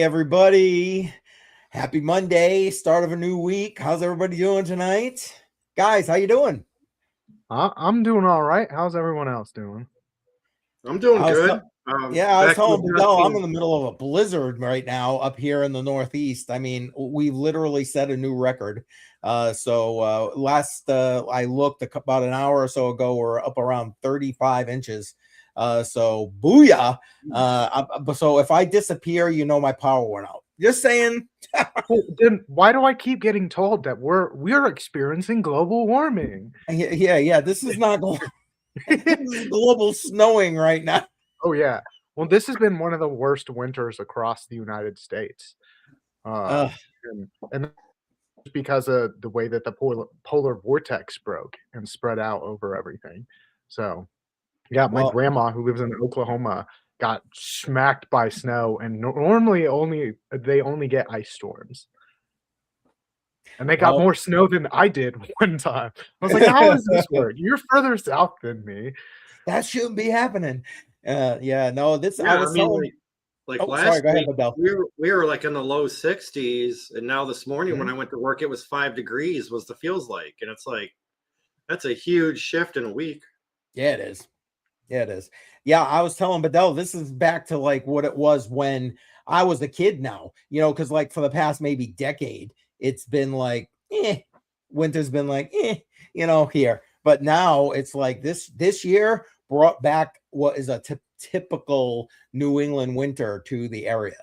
Hey everybody, happy Monday, start of a new week. How's everybody doing tonight? Guys, how you doing? I'm doing all right. How's everyone else doing? I'm doing good. I was Back telling to Badel, I'm in adjusting. the middle of a blizzard right now up here in the Northeast. I mean, we've literally set a new record. Last I looked about an hour or so ago, we're up around 35 inches. So booyah. So if I disappear, you know my power went out. Just saying. Well, then why do I keep getting told that we're experiencing global warming? Yeah. This is not global. This is global snowing right now. Oh yeah. Well, this has been one of the worst winters across the United States, and because of the way that the polar vortex broke and spread out over everything. So, yeah, my grandma who lives in Oklahoma got smacked by snow, and normally they only get ice storms. And they got more snow than I did one time. I was like, how does this work? You're further south than me. That shouldn't be happening. I was telling last week we were like in the low 60s, and now this morning when I went to work, it was 5 degrees was the feels like, and it's like that's a huge shift in a week. Yeah, it is. Yeah, I was telling Badel, this is back to like what it was when I was a kid now, because like for the past maybe decade, it's been like, winter's been like, here. But now it's like this year brought back what is a typical New England winter to the area,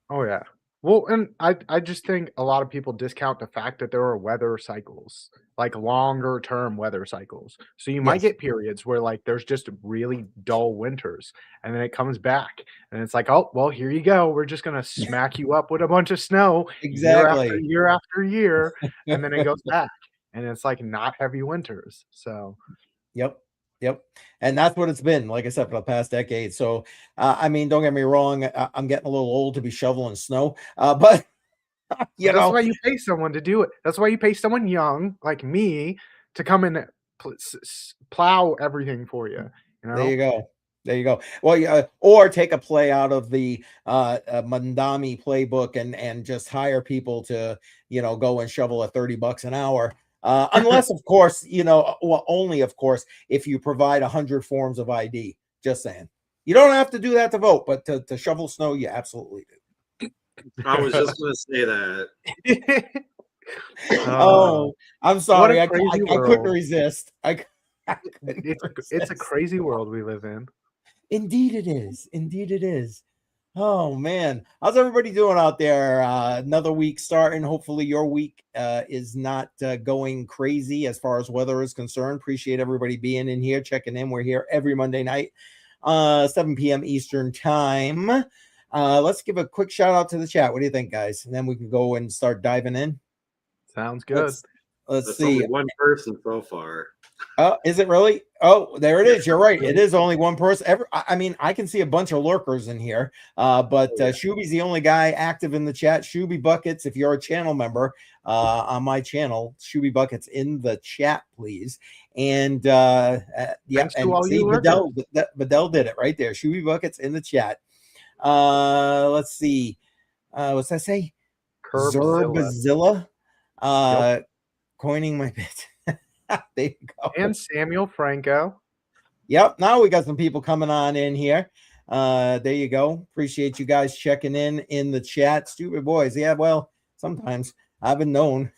Oh, yeah. Well, and I just think a lot of people discount the fact that there are weather cycles, like longer term weather cycles. So you might get periods where like there's just really dull winters, and then it comes back and it's like, oh, well, here you go. We're just going to smack you up with a bunch of snow year after year. And then it goes back and it's like not heavy winters. So, Yep. And that's what it's been, like I said, for the past decade. So, I mean, don't get me wrong. I'm getting a little old to be shoveling snow, but that's why you pay someone to do it. That's why you pay someone young like me to come in, plow everything for you. There you go. Well, yeah, or take a play out of the Mandami playbook and just hire people to, go and shovel at $30 an hour. Unless, of course, only, of course, if you provide 100 forms of ID. Just saying. You don't have to do that to vote, but to shovel snow, you absolutely do. I was just going to say that. I'm sorry. I couldn't resist. It's a crazy world we live in. Indeed it is. Oh man, how's everybody doing out there? Another week starting. Hopefully your week is not going crazy as far as weather is concerned. Appreciate everybody being in here, checking in. We're here every Monday night, 7 p.m. Eastern time. Let's give a quick shout out to the chat. What do you think, guys? And then we can go and start diving in. Sounds good. Let's see. Only one person so far. Oh, is it really? Oh, there it is. You're right. It is only one person. I mean, I can see a bunch of lurkers in here, but Shuby's the only guy active in the chat. Shuby Buckets, if you're a channel member on my channel, Shuby Buckets in the chat, please. And yeah, and see, Badel did it right there. Shuby Buckets in the chat. Let's see. What's that say? Zerbazilla. Coining my bit. There you go. And Samuel Franco. Yep. Now we got some people coming on in here. There you go. Appreciate you guys checking in the chat. Stupid boys. Yeah, well, sometimes I've been known.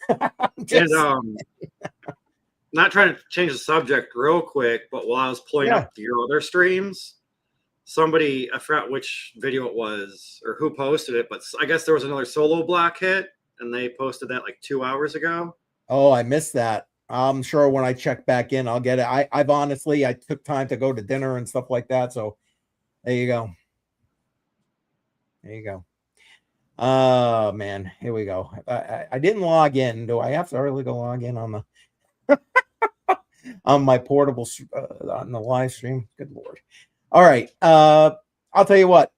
Not trying to change the subject real quick, but while I was pulling up your other streams, somebody, I forgot which video it was or who posted it, but I guess there was another solo block hit, and they posted that like 2 hours ago. Oh, I missed that. I'm sure when I check back in, I'll get it. I've honestly, I took time to go to dinner and stuff like that. So there you go. Oh man, here we go. I didn't log in. Do I have to really go log in on the on my portable on the live stream? Good Lord. All right. I'll tell you what,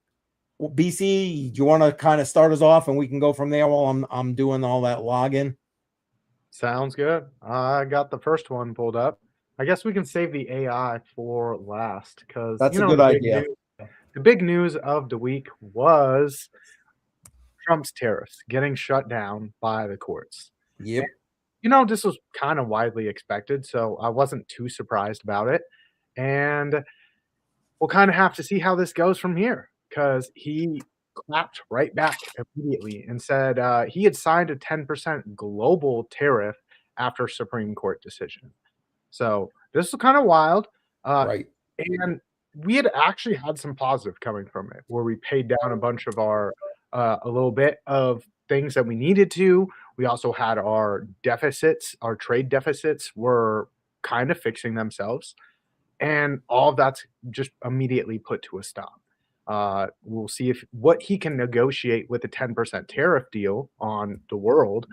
BC, do you want to kind of start us off and we can go from there while I'm doing all that login? Sounds good. I got the first one pulled up. I guess we can save the AI for last because that's a good idea. the big news of the week was Trump's tariffs getting shut down by the courts. Yep. This was kind of widely expected, so I wasn't too surprised about it. And we'll kind of have to see how this goes from here, because he clapped right back immediately and said he had signed a 10% global tariff after Supreme Court decision. So this is kind of wild. Right. And we had actually had some positive coming from it, where we paid down a bunch of our a little bit of things that we needed to. We also had our deficits, our trade deficits were kind of fixing themselves, and all of that's just immediately put to a stop. We'll see what he can negotiate with a 10% tariff deal on the world,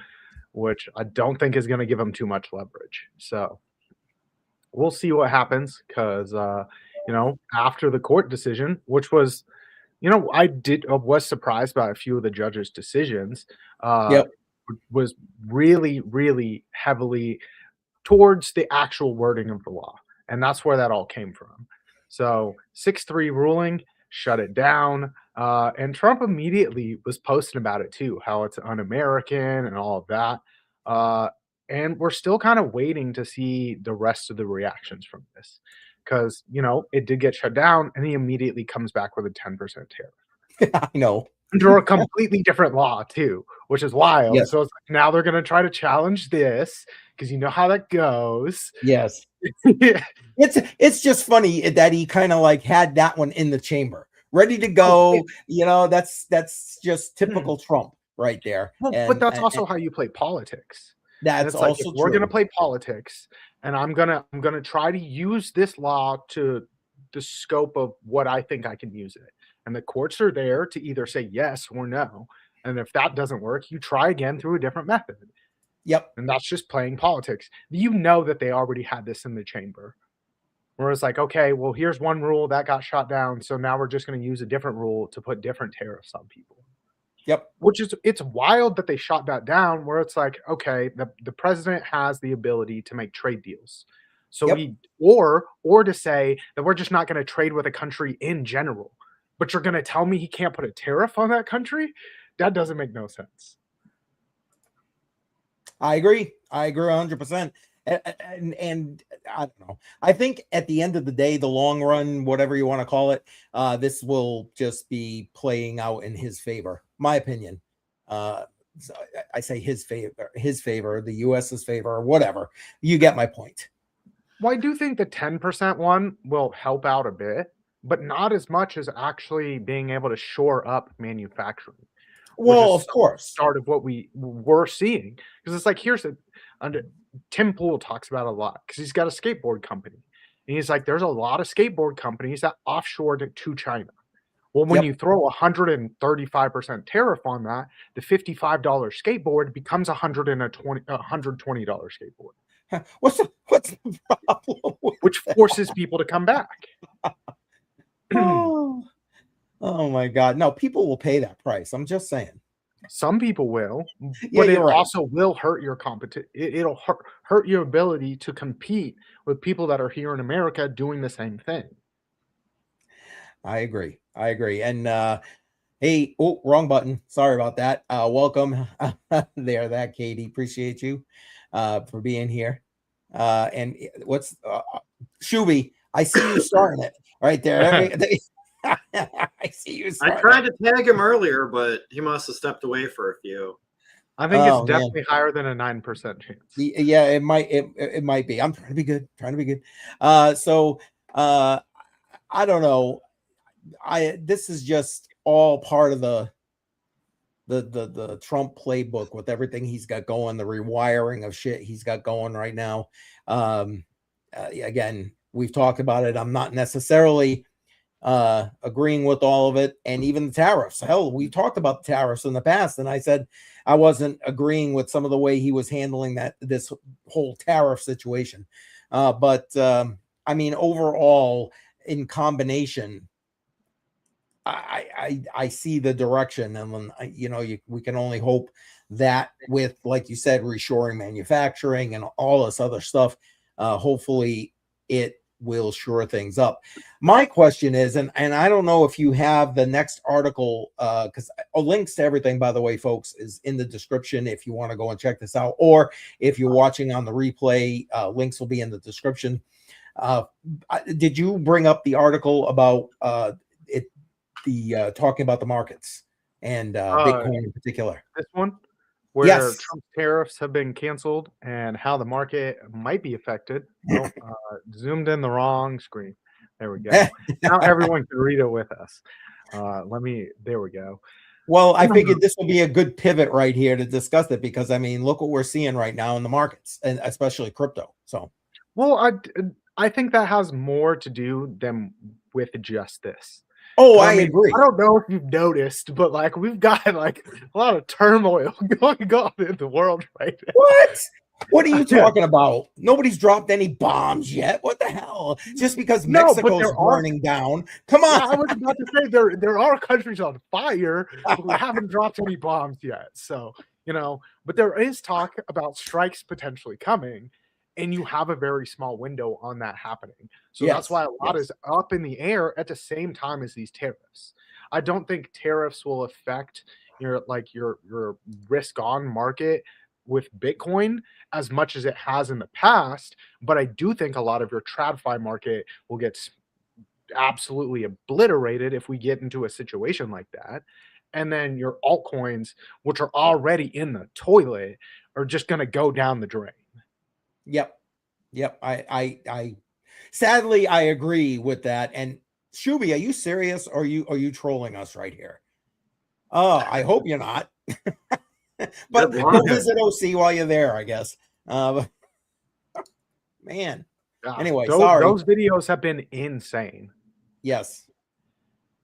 which I don't think is going to give him too much leverage. So we'll see what happens, because after the court decision, which was, I was surprised by a few of the judges' decisions. Yep. Was really, really heavily towards the actual wording of the law, and that's where that all came from. So 6-3 ruling shut it down, and Trump immediately was posting about it too, how it's un-American and all of that. And we're still kind of waiting to see the rest of the reactions from this, because it did get shut down, and he immediately comes back with a 10% tariff. I know. Under a completely different law too, which is wild. Yes. So it's like, now they're going to try to challenge this, because you know how that goes. Yes. It's just funny that he kind of like had that one in the chamber, ready to go. That's just typical Trump right there. But that's also how you play politics. That's like, also we're true. going to play politics, and I'm gonna try to use this law to the scope of what I think I can use it. And the courts are there to either say yes or no. And if that doesn't work, you try again through a different method. Yep. And that's just playing politics. That they already had this in the chamber, where it's like, okay, well, here's one rule that got shot down, so now we're just going to use a different rule to put different tariffs on people. Yep. It's wild that they shot that down, where it's like, okay, the president has the ability to make trade deals. So or to say that we're just not going to trade with a country in general, but you're going to tell me he can't put a tariff on that country? That doesn't make no sense. I agree 100%. And I don't know. I think at the end of the day, the long run, whatever you want to call it, this will just be playing out in his favor. My opinion. So I say his favor, the US's favor, or whatever. You get my point. Well, I do think the 10% one will help out a bit, but not as much as actually being able to shore up manufacturing. Well, of course. Start of what we were seeing, because it's like, Tim Pool talks about a lot, because he's got a skateboard company, and he's like, there's a lot of skateboard companies that offshore to China. Well, when you throw 135% tariff on that, the $55 skateboard becomes $120 skateboard. What's the problem? Which forces people to come back. Oh my God. No, people will pay that price. I'm just saying. Some people will, but it also will hurt your it'll hurt your ability to compete with people that are here in America doing the same thing. I agree. And hey, wrong button. Sorry about that. Welcome there, that Katie. Appreciate you for being here. And what's Shuby? I see you starting it right there. I see you. I tried to tag him earlier, but he must have stepped away for a few. I think it's definitely higher than a 9% chance. Yeah, it might be. I'm trying to be good. So I don't know. This is just all part of the Trump playbook with everything he's got going, the rewiring of shit he's got going right now. Again, we've talked about it. I'm not necessarily agreeing with all of it, and even the tariffs. Hell, we talked about the tariffs in the past, and I said I wasn't agreeing with some of the way he was handling this whole tariff situation. But I mean, overall, in combination, I see the direction, and when we can only hope that with, like you said, reshoring manufacturing and all this other stuff, hopefully it will shore things up. My question is, and I don't know if you have the next article, because links to everything, by the way, folks, is in the description if you want to go and check this out, or if you're watching on the replay, links will be in the description. Did you bring up the article about talking about the markets and Bitcoin in particular? This one, where Yes. Trump's tariffs have been canceled and how the market might be affected. Oh, zoomed in the wrong screen. There we go. Now everyone can read it with us. There we go. Well, I figured this will be a good pivot right here to discuss it, because I mean, look what we're seeing right now in the markets, and especially crypto. So, well, I think that has more to do than with just this. oh, I agree. I don't know if you've noticed, but like we've got like a lot of turmoil going on in the world right now. What are you talking about? Nobody's dropped any bombs yet. What the hell? Just because Mexico's burning down. Come on. Yeah, I was about to say there are countries on fire who haven't dropped any bombs yet. So, but there is talk about strikes potentially coming, and you have a very small window on that happening. So that's why a lot is up in the air at the same time as these tariffs. I don't think tariffs will affect your risk on market with Bitcoin as much as it has in the past, but I do think a lot of your TradFi market will get absolutely obliterated if we get into a situation like that. And then your altcoins, which are already in the toilet, are just going to go down the drain. Yep. I sadly I agree with that. And Shuby, are you serious, or are you trolling us right here? Oh, I hope you're not. But go visit OC while you're there, I guess. Man. Anyway, sorry. Those videos have been insane. Yes.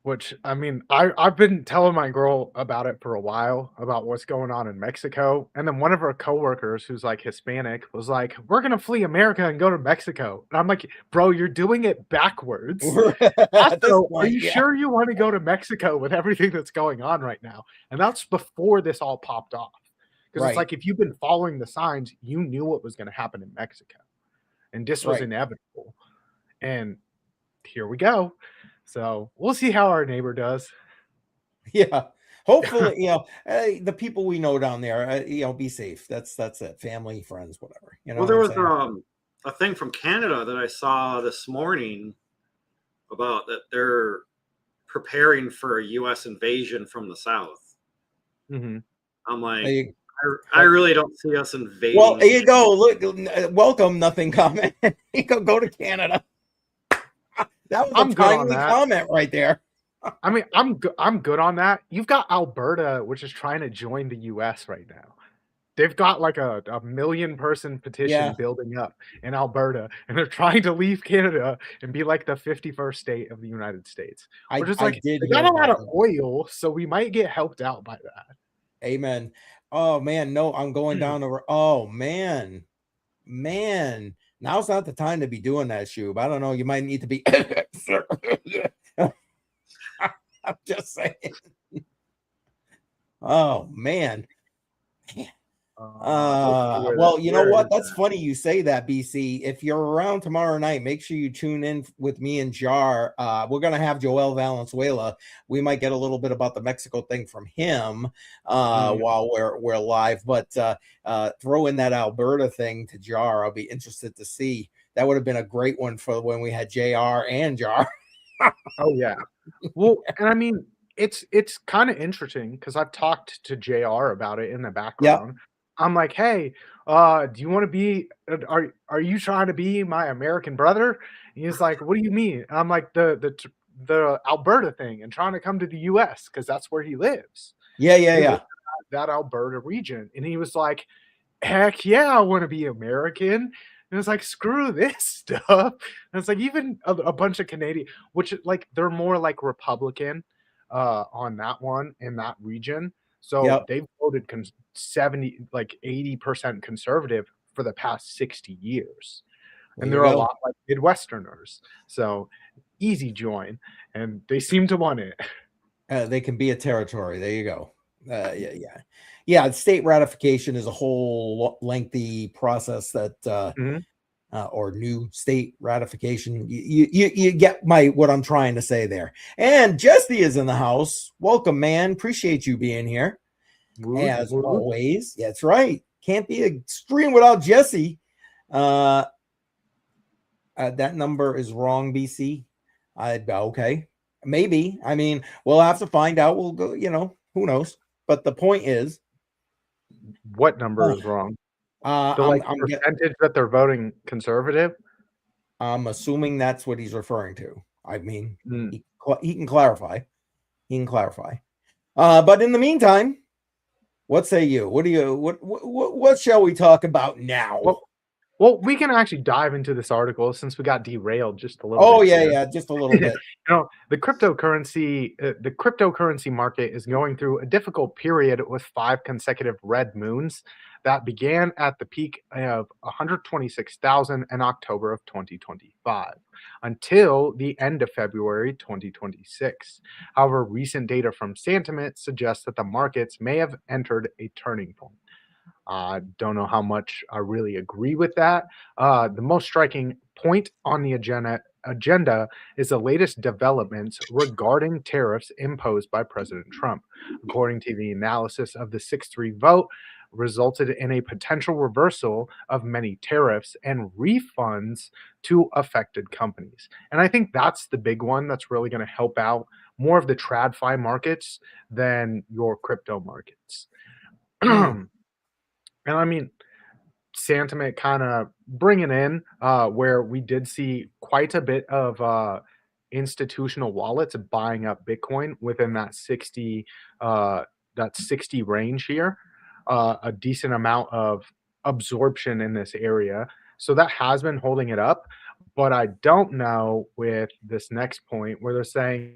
Which, I mean, I've been telling my girl about it for a while, about what's going on in Mexico. And then one of her coworkers, who's like Hispanic, was like, we're going to flee America and go to Mexico. And I'm like, bro, you're doing it backwards. Also, are you sure you want to go to Mexico with everything that's going on right now? And that's before this all popped off. Because it's like, if you've been following the signs, you knew what was going to happen in Mexico. And this was inevitable. And here we go. So we'll see how our neighbor does. Yeah. Hopefully, the people we know down there, be safe. That's it. Family, friends, whatever. Well, there was a thing from Canada that I saw this morning about that they're preparing for a U.S. invasion from the south. Mm-hmm. I'm like, I really don't see us invading. Well, there you go. Look, welcome. Nothing comment. You can go to Canada. That was a timely comment right there. I mean, I'm good on that. You've got Alberta, which is trying to join the U.S. right now. They've got like a 1 million person petition building up in Alberta, and they're trying to leave Canada and be like the 51st state of the United States. Which is like, they got a lot of oil, so we might get helped out by that. Amen. Oh man, no, I'm going down over. Oh man. Now's not the time to be doing that, Shub. I don't know. You might need to be. I'm just saying. Oh man. Well, you know what? That's funny you say that, BC. If you're around tomorrow night, make sure you tune in with me and Jar. We're gonna have Joel Valenzuela. We might get a little bit about the Mexico thing from him while we're live. But throw in that Alberta thing to Jar. I'll be interested to see. That would have been a great one for when we had JR and Jar. Oh yeah. Well, and I mean, it's kind of interesting because I've talked to JR about it in the background. Yeah. I'm like, hey, do you want to be? Are you trying to be my American brother? And he's like, what do you mean? And I'm like, the Alberta thing and trying to come to the U.S. because that's where he lives. Yeah. That Alberta region, and he was like, heck yeah, I want to be American. And it's like, screw this stuff. And it's like even a bunch of Canadian, which like they're more like Republican on that one in that region. So they've voted 80% conservative for the past 60 years. And they're a lot like Midwesterners. So easy join. And they seem to want it. They can be a territory. There you go. Yeah. State ratification is a whole lengthy process that or new state ratification. You get what I'm trying to say there. And Jesse is in the house. Welcome, man. Appreciate you being here. As always. That's right. Can't be a stream without Jesse. That number is wrong, BC. Okay. Maybe. I mean, we'll have to find out. We'll go, who knows? But the point is, what number is wrong? The percentage that they're voting conservative. I'm assuming that's what he's referring to. I mean, he can clarify. But in the meantime, what say you? What shall we talk about now? Well, we can actually dive into this article since we got derailed just a little bit. Oh, yeah, just a little bit. The cryptocurrency market is going through a difficult period with 5 consecutive red moons that began at the peak of 126,000 in October of 2025 until the end of February 2026. However, recent data from Sentiment suggests that the markets may have entered a turning point. I don't know how much I really agree with that. The most striking point on the agenda is the latest developments regarding tariffs imposed by President Trump. According to the analysis of the 6-3 vote, resulted in a potential reversal of many tariffs and refunds to affected companies. And I think that's the big one that's really going to help out more of the TradFi markets than your crypto markets. And I mean, Sentiment kind of bringing in where we did see quite a bit of institutional wallets buying up Bitcoin within that 60 range here, a decent amount of absorption in this area. So that has been holding it up. But I don't know with this next point where they're saying,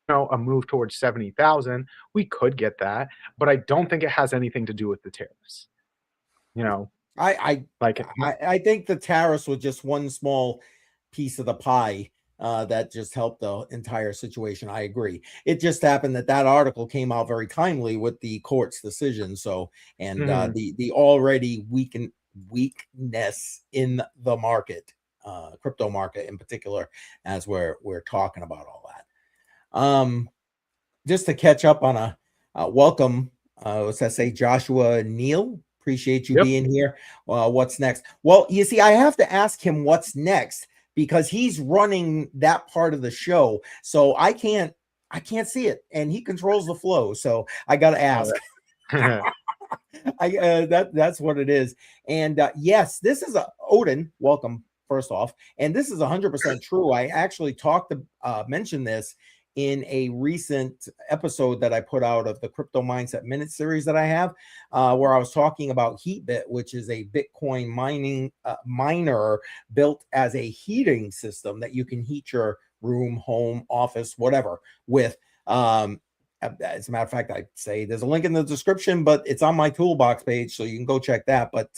a move towards 70,000, we could get that, but I don't think it has anything to do with the tariffs. I think the tariffs were just one small piece of the pie that just helped the entire situation. I agree. It just happened that article came out very timely with the court's decision. So, and the already weakness in the market, crypto market in particular, as we're talking about all that. Just to catch up on a welcome. What's that say? Joshua Neal. Appreciate you being here. What's next? Well, you see, I have to ask him what's next because he's running that part of the show. So I can't see it, and he controls the flow. So I got to ask. That's what it is. And yes, this is Odin. Welcome, first off, and this is 100% true. I actually mentioned this in a recent episode that I put out of the Crypto Mindset Minute series that I have, where I was talking about HeatBit, which is a Bitcoin mining miner built as a heating system that you can heat your room, home, office, whatever with. As a matter of fact, I'd say there's a link in the description, but it's on my toolbox page, so you can go check that. But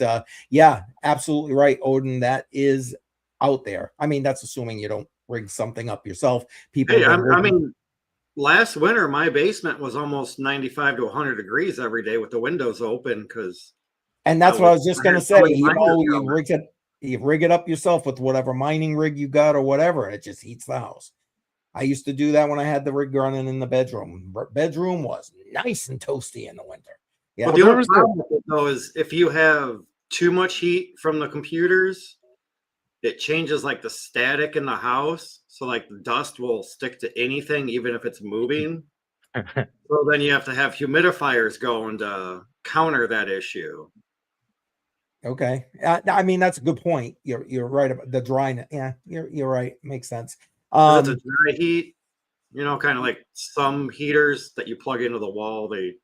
yeah, absolutely right, Odin. That is out there. I mean, that's assuming you don't rig something up yourself. People. Hey, I mean, last winter my basement was almost 95 to 100 degrees every day with the windows open and that's what I was just going to say. You rig it up yourself with whatever mining rig you got or whatever. It just heats the house. I used to do that when I had the rig running in the bedroom. Bedroom was nice and toasty in the winter. Yeah. Well, the only problem with it, though, is if you have too much heat from the computers, it changes like the static in the house. So like the dust will stick to anything, even if it's moving. So then you have to have humidifiers going to counter that issue. Okay. I mean, that's a good point. You're right about the dryness. Yeah, you're right. Makes sense. It's a dry heat, kind of like some heaters that you plug into the wall. They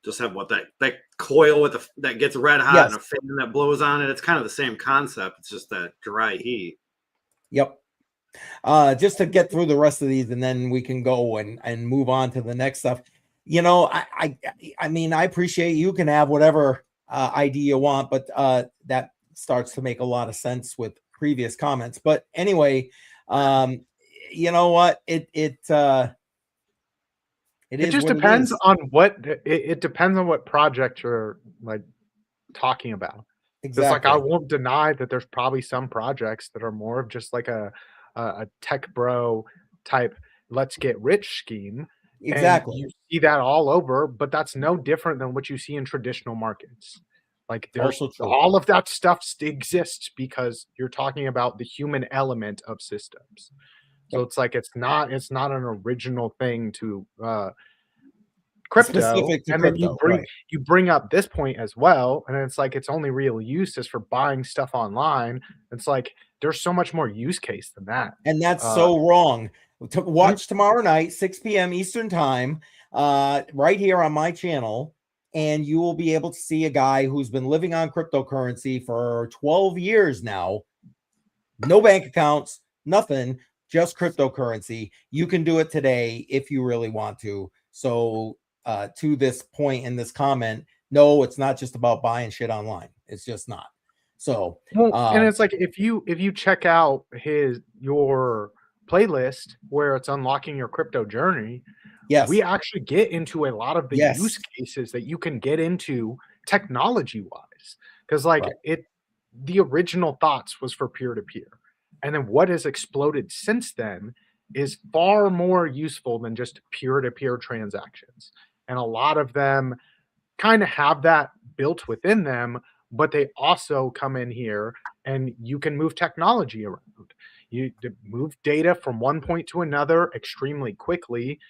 just have that coil that gets red hot and a fan that blows on it. It's kind of the same concept. It's just that dry heat. Yep. Just to get through the rest of these, and then we can go and move on to the next stuff. I mean, I appreciate you can have whatever idea you want, but that starts to make a lot of sense with previous comments. But anyway, you know what? It just depends on what it depends on what project you're like talking about. Just like I Exactly. won't deny that there's probably some projects that are more of just like a tech bro type let's get rich scheme, and Exactly. you see that all over, but that's no different than what you see in traditional markets. Like there's Also true. all of that stuff exists because you're talking about the human element of systems. So Yep. it's like it's not an original thing to crypto, Specific to and then crypto, right? you bring up this point as well, and it's like its only real use is for buying stuff online. It's like there's so much more use case than that. And that's Uh, so wrong. To mhm. watch tomorrow night, 6 p.m. Eastern time, right here on my channel, and you will be able to see a guy who's been living on cryptocurrency for 12 years now. No bank accounts, nothing, just cryptocurrency. You can do it today if you really want to. So, to this point in this comment, no, it's not just about buying shit online. It's just not. So, Well, and it's like if you check out your playlist where it's unlocking your crypto journey, yes, we actually get into a lot of the yes, use cases that you can get into technology wise. Because like right. the original thoughts was for peer to peer. And then what has exploded since then is far more useful than just peer to peer transactions. And a lot of them kind of have that built within them, but they also come in here and you can move technology around. You move data from one point to another extremely quickly.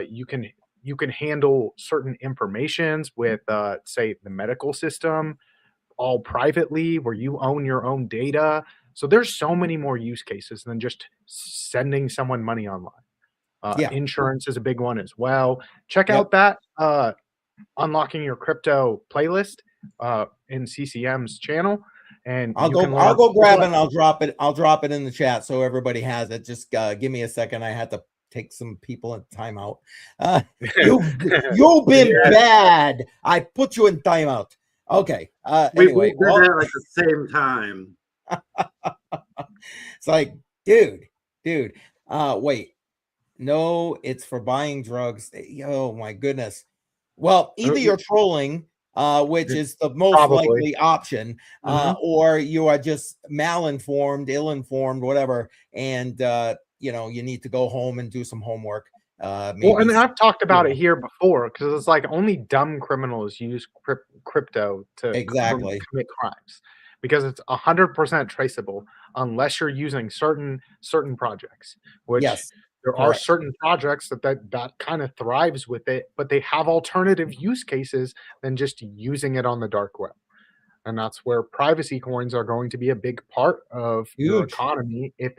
You can handle certain informations with, say, the medical system, all privately, where you own your own data. So there's so many more use cases than just sending someone money online. Yeah. Insurance is a big one as well. Check Yep. out that unlocking your crypto playlist in CCM's channel, and I'll you can go. learn I'll go all grab it. that. And I'll drop it. I'll drop it in the chat so everybody has it. Just give me a second. I had to take some people in timeout. You've been Yeah, bad. I put you in timeout. Okay. We Anyway, did well, that at like the same time. it's like, dude. Wait. No, it's for buying drugs. Oh my goodness. Well, either you're trolling, which is the most probably. likely option, Mhm. or you are just malinformed, ill-informed, whatever, and you need to go home and do some homework. Well, Maybe and I've talked you about it know, here before because it's like only dumb criminals use crypto to exactly. commit crimes because it's 100% traceable unless you're using certain projects, which Yes, there are correct. certain projects that kind of thrives with it, but they have alternative use cases than just using it on the dark web. And that's where privacy coins are going to be a big part of your Huge. economy if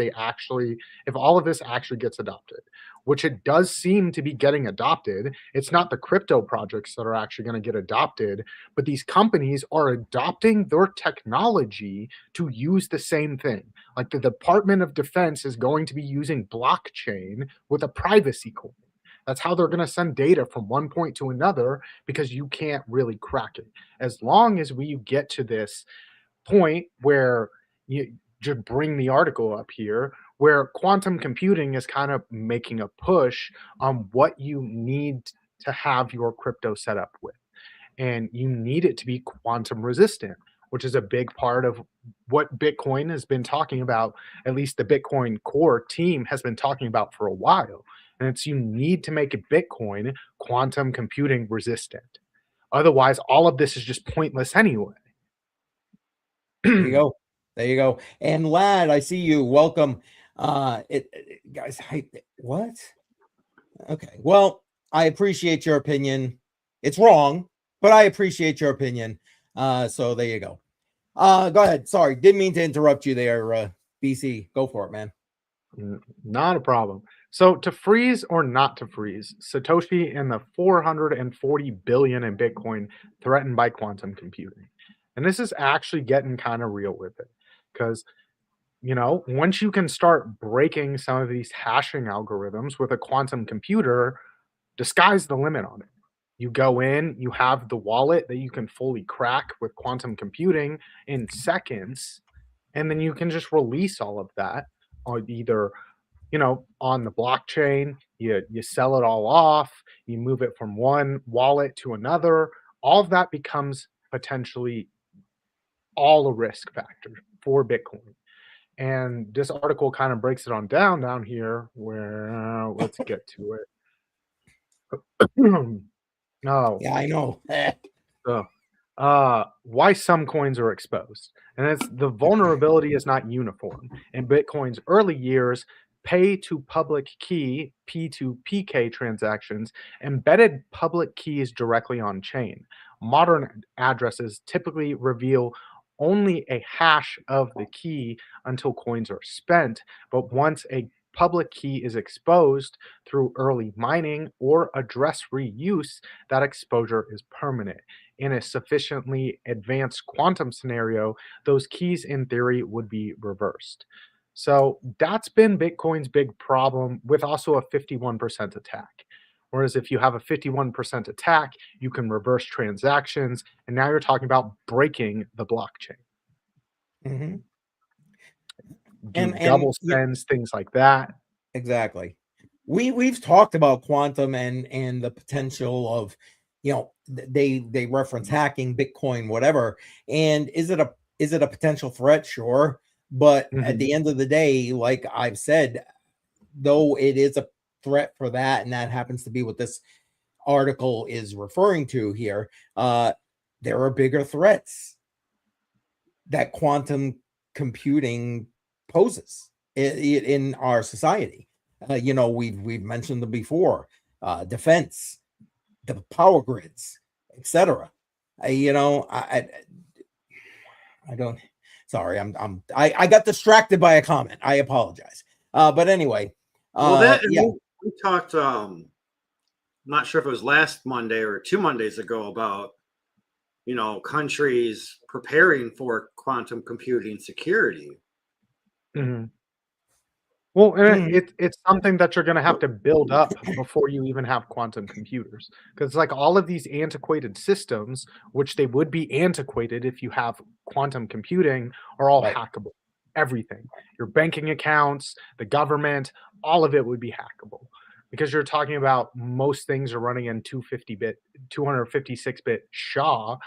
all of this actually gets adopted, which it does seem to be getting adopted. It's not the crypto projects that are actually going to get adopted, but these companies are adopting their technology to use the same thing. Like the Department of Defense is going to be using blockchain with a privacy coin. That's how they're going to send data from one point to another because you can't really crack it. As long as we get to this point where you just bring the article up here, where quantum computing is kind of making a push on what you need to have your crypto set up with. And you need it to be quantum resistant, which is a big part of what Bitcoin has been talking about, at least the Bitcoin core team has been talking about for a while. And it's you need to make a Bitcoin quantum computing resistant. Otherwise, all of this is just pointless anyway. There you go. There you go. And lad, I see you. Welcome. Guys, what? Okay. Well, I appreciate your opinion. It's wrong, but I appreciate your opinion. So there you go. Go ahead. Sorry, didn't mean to interrupt you there, BC. Go for it, man. Not a problem. So to freeze or not to freeze, Satoshi and the 440 billion in Bitcoin threatened by quantum computing. And this is actually getting kind of real with it because once you can start breaking some of these hashing algorithms with a quantum computer, the sky's the limit on it. You go in, you have the wallet that you can fully crack with quantum computing in seconds, and then you can just release all of that on either on the blockchain. You sell it all off, you move it from one wallet to another. All of that becomes potentially all a risk factor for Bitcoin. And this article kind of breaks it on down here where let's get to it. Oh, Yeah, I know. why some coins are exposed. And it's the vulnerability is not uniform. In Bitcoin's early years, pay to public key P2PK transactions embedded public keys directly on chain. Modern addresses typically reveal only a hash of the key until coins are spent, but once a public key is exposed through early mining or address reuse, that exposure is permanent. In a sufficiently advanced quantum scenario, those keys in theory would be reversed. So that's been Bitcoin's big problem, with also a 51% attack. Whereas if you have a 51% attack, you can reverse transactions, and now you're talking about breaking the blockchain. Mm-hmm. And double spends, things like that. Exactly. We've talked about quantum and the potential of, they reference hacking, Bitcoin, whatever. And is it a potential threat? Sure. But at the end of the day, like I've said, though it is a threat for that, and that happens to be what this article is referring to here, there are bigger threats that quantum computing poses in our society. We've mentioned them before, defense, the power grids, etc. I don't. Sorry, I got distracted by a comment. I apologize. But anyway, we talked. Not sure if it was last Monday or 2 Mondays ago about countries preparing for quantum computing security. Mm-hmm. Well, and it's something that you're going to have to build up before you even have quantum computers. Because like all of these antiquated systems, which they would be antiquated if you have quantum computing, are all hackable. Everything. Your banking accounts, the government, all of it would be hackable. Because you're talking about most things are running in 256-bit SHA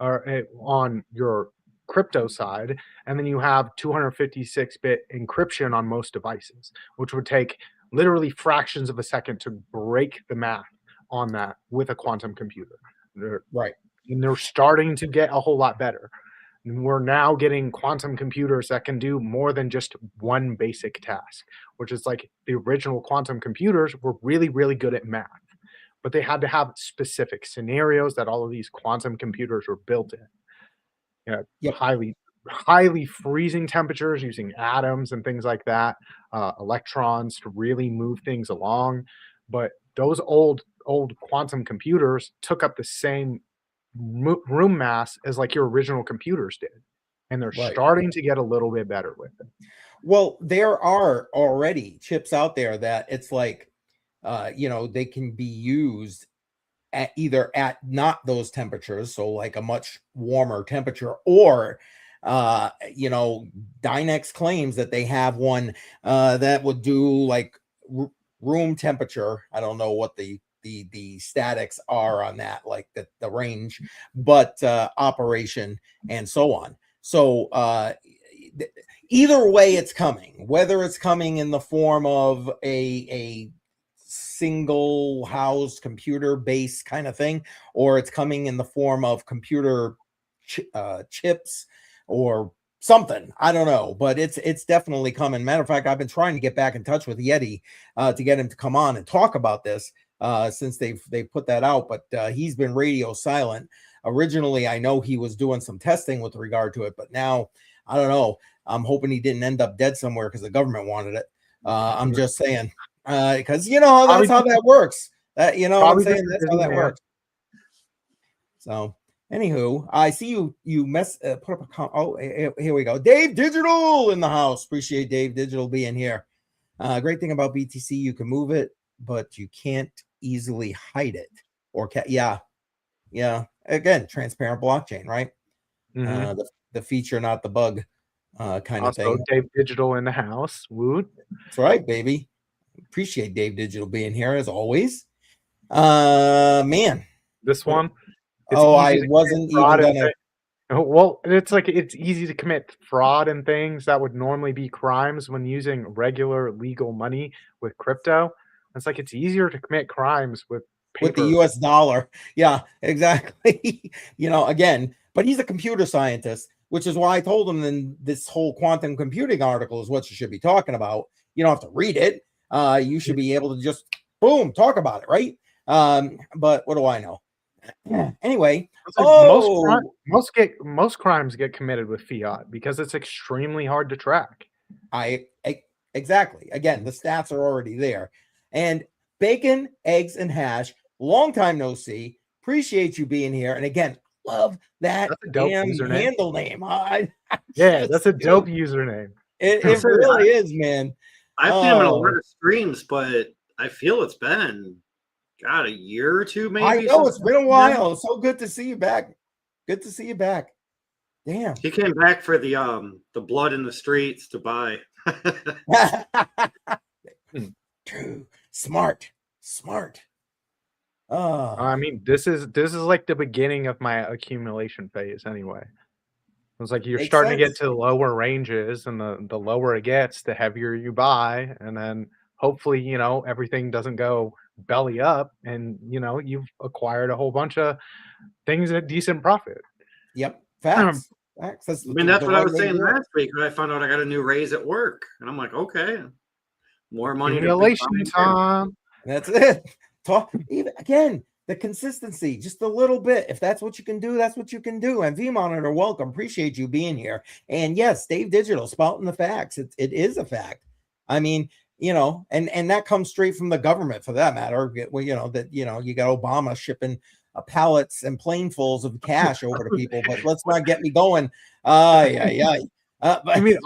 or on your crypto side, and then you have 256-bit encryption on most devices, which would take literally fractions of a second to break the math on that with a quantum computer. And they're starting to get a whole lot better. And we're now getting quantum computers that can do more than just one basic task, which is like the original quantum computers were really, really good at math, but they had to have specific scenarios that all of these quantum computers were built in. Highly freezing temperatures using atoms and things like that, electrons to really move things along. But those old quantum computers took up the same room mass as like your original computers did, and they're starting to get a little bit better with it. Well, there are already chips out there that it's like, they can be used at either at not those temperatures, so like a much warmer temperature, or Dynex claims that they have one that would do like room temperature. I don't know what the statics are on that, like the range, but operation and so on. So either way, it's coming, whether it's coming in the form of a single house computer base kind of thing, or it's coming in the form of computer chips or something. I don't know, but it's definitely coming. Matter of fact, I've been trying to get back in touch with Yeti to get him to come on and talk about this since they put that out, but he's been radio silent. Originally, I know he was doing some testing with regard to it, but now I don't know. I'm hoping he didn't end up dead somewhere because the government wanted it. I'm just saying. Because that's how that works. What I'm saying, that's how that works. So, anywho, I see you put up a comment. Oh, here we go. Dave Digital in the house. Appreciate Dave Digital being here. Great thing about BTC, you can move it, but you can't easily hide it. Or again, transparent blockchain, right? The feature, not the bug, kind of thing. Dave Digital in the house. Woot. That's right, baby. Appreciate Dave Digital being here as always. Man, this one. I wasn't even gonna. Oh, well, it's like it's easy to commit fraud and things that would normally be crimes when using regular legal money with crypto. It's like it's easier to commit crimes with with the paper. US dollar. Yeah, exactly. Again, but he's a computer scientist, which is why I told him then this whole quantum computing article is what you should be talking about. You don't have to read it. You should be able to just boom, talk about it, right? But what do I know? Anyway, It's like most crimes get committed with fiat because it's extremely hard to track. Exactly. Again, the stats are already there. And bacon, eggs, and hash. Long time no see. Appreciate you being here. And again, love that That's a dope damn username. handle name. Yeah, that's a dope username. It really is, man. I've seen him in a lot of streams, but I feel it's been a year or two, maybe. I know it's been a while. It's so good to see you back. Good to see you back. Damn. He came back for the blood in the streets to buy. True. Smart. I mean, this is like the beginning of my accumulation phase anyway. It's like you're starting to get to lower ranges, and the lower it gets, the heavier you buy, and then hopefully, everything doesn't go belly up, and you've acquired a whole bunch of things at decent profit. Yep. Facts. That's what I was saying last week when I found out I got a new raise at work, and I'm like, okay, more money. Accumulation time. That's it. Talk even again. The consistency, just a little bit. If that's what you can do, that's what you can do. And V Monitor, welcome. Appreciate you being here. And yes, Dave Digital spouting the facts. It is a fact. I mean, and that comes straight from the government for that matter. Well, you got Obama shipping pallets and planefuls of cash over to people. But let's not get me going. But, I mean,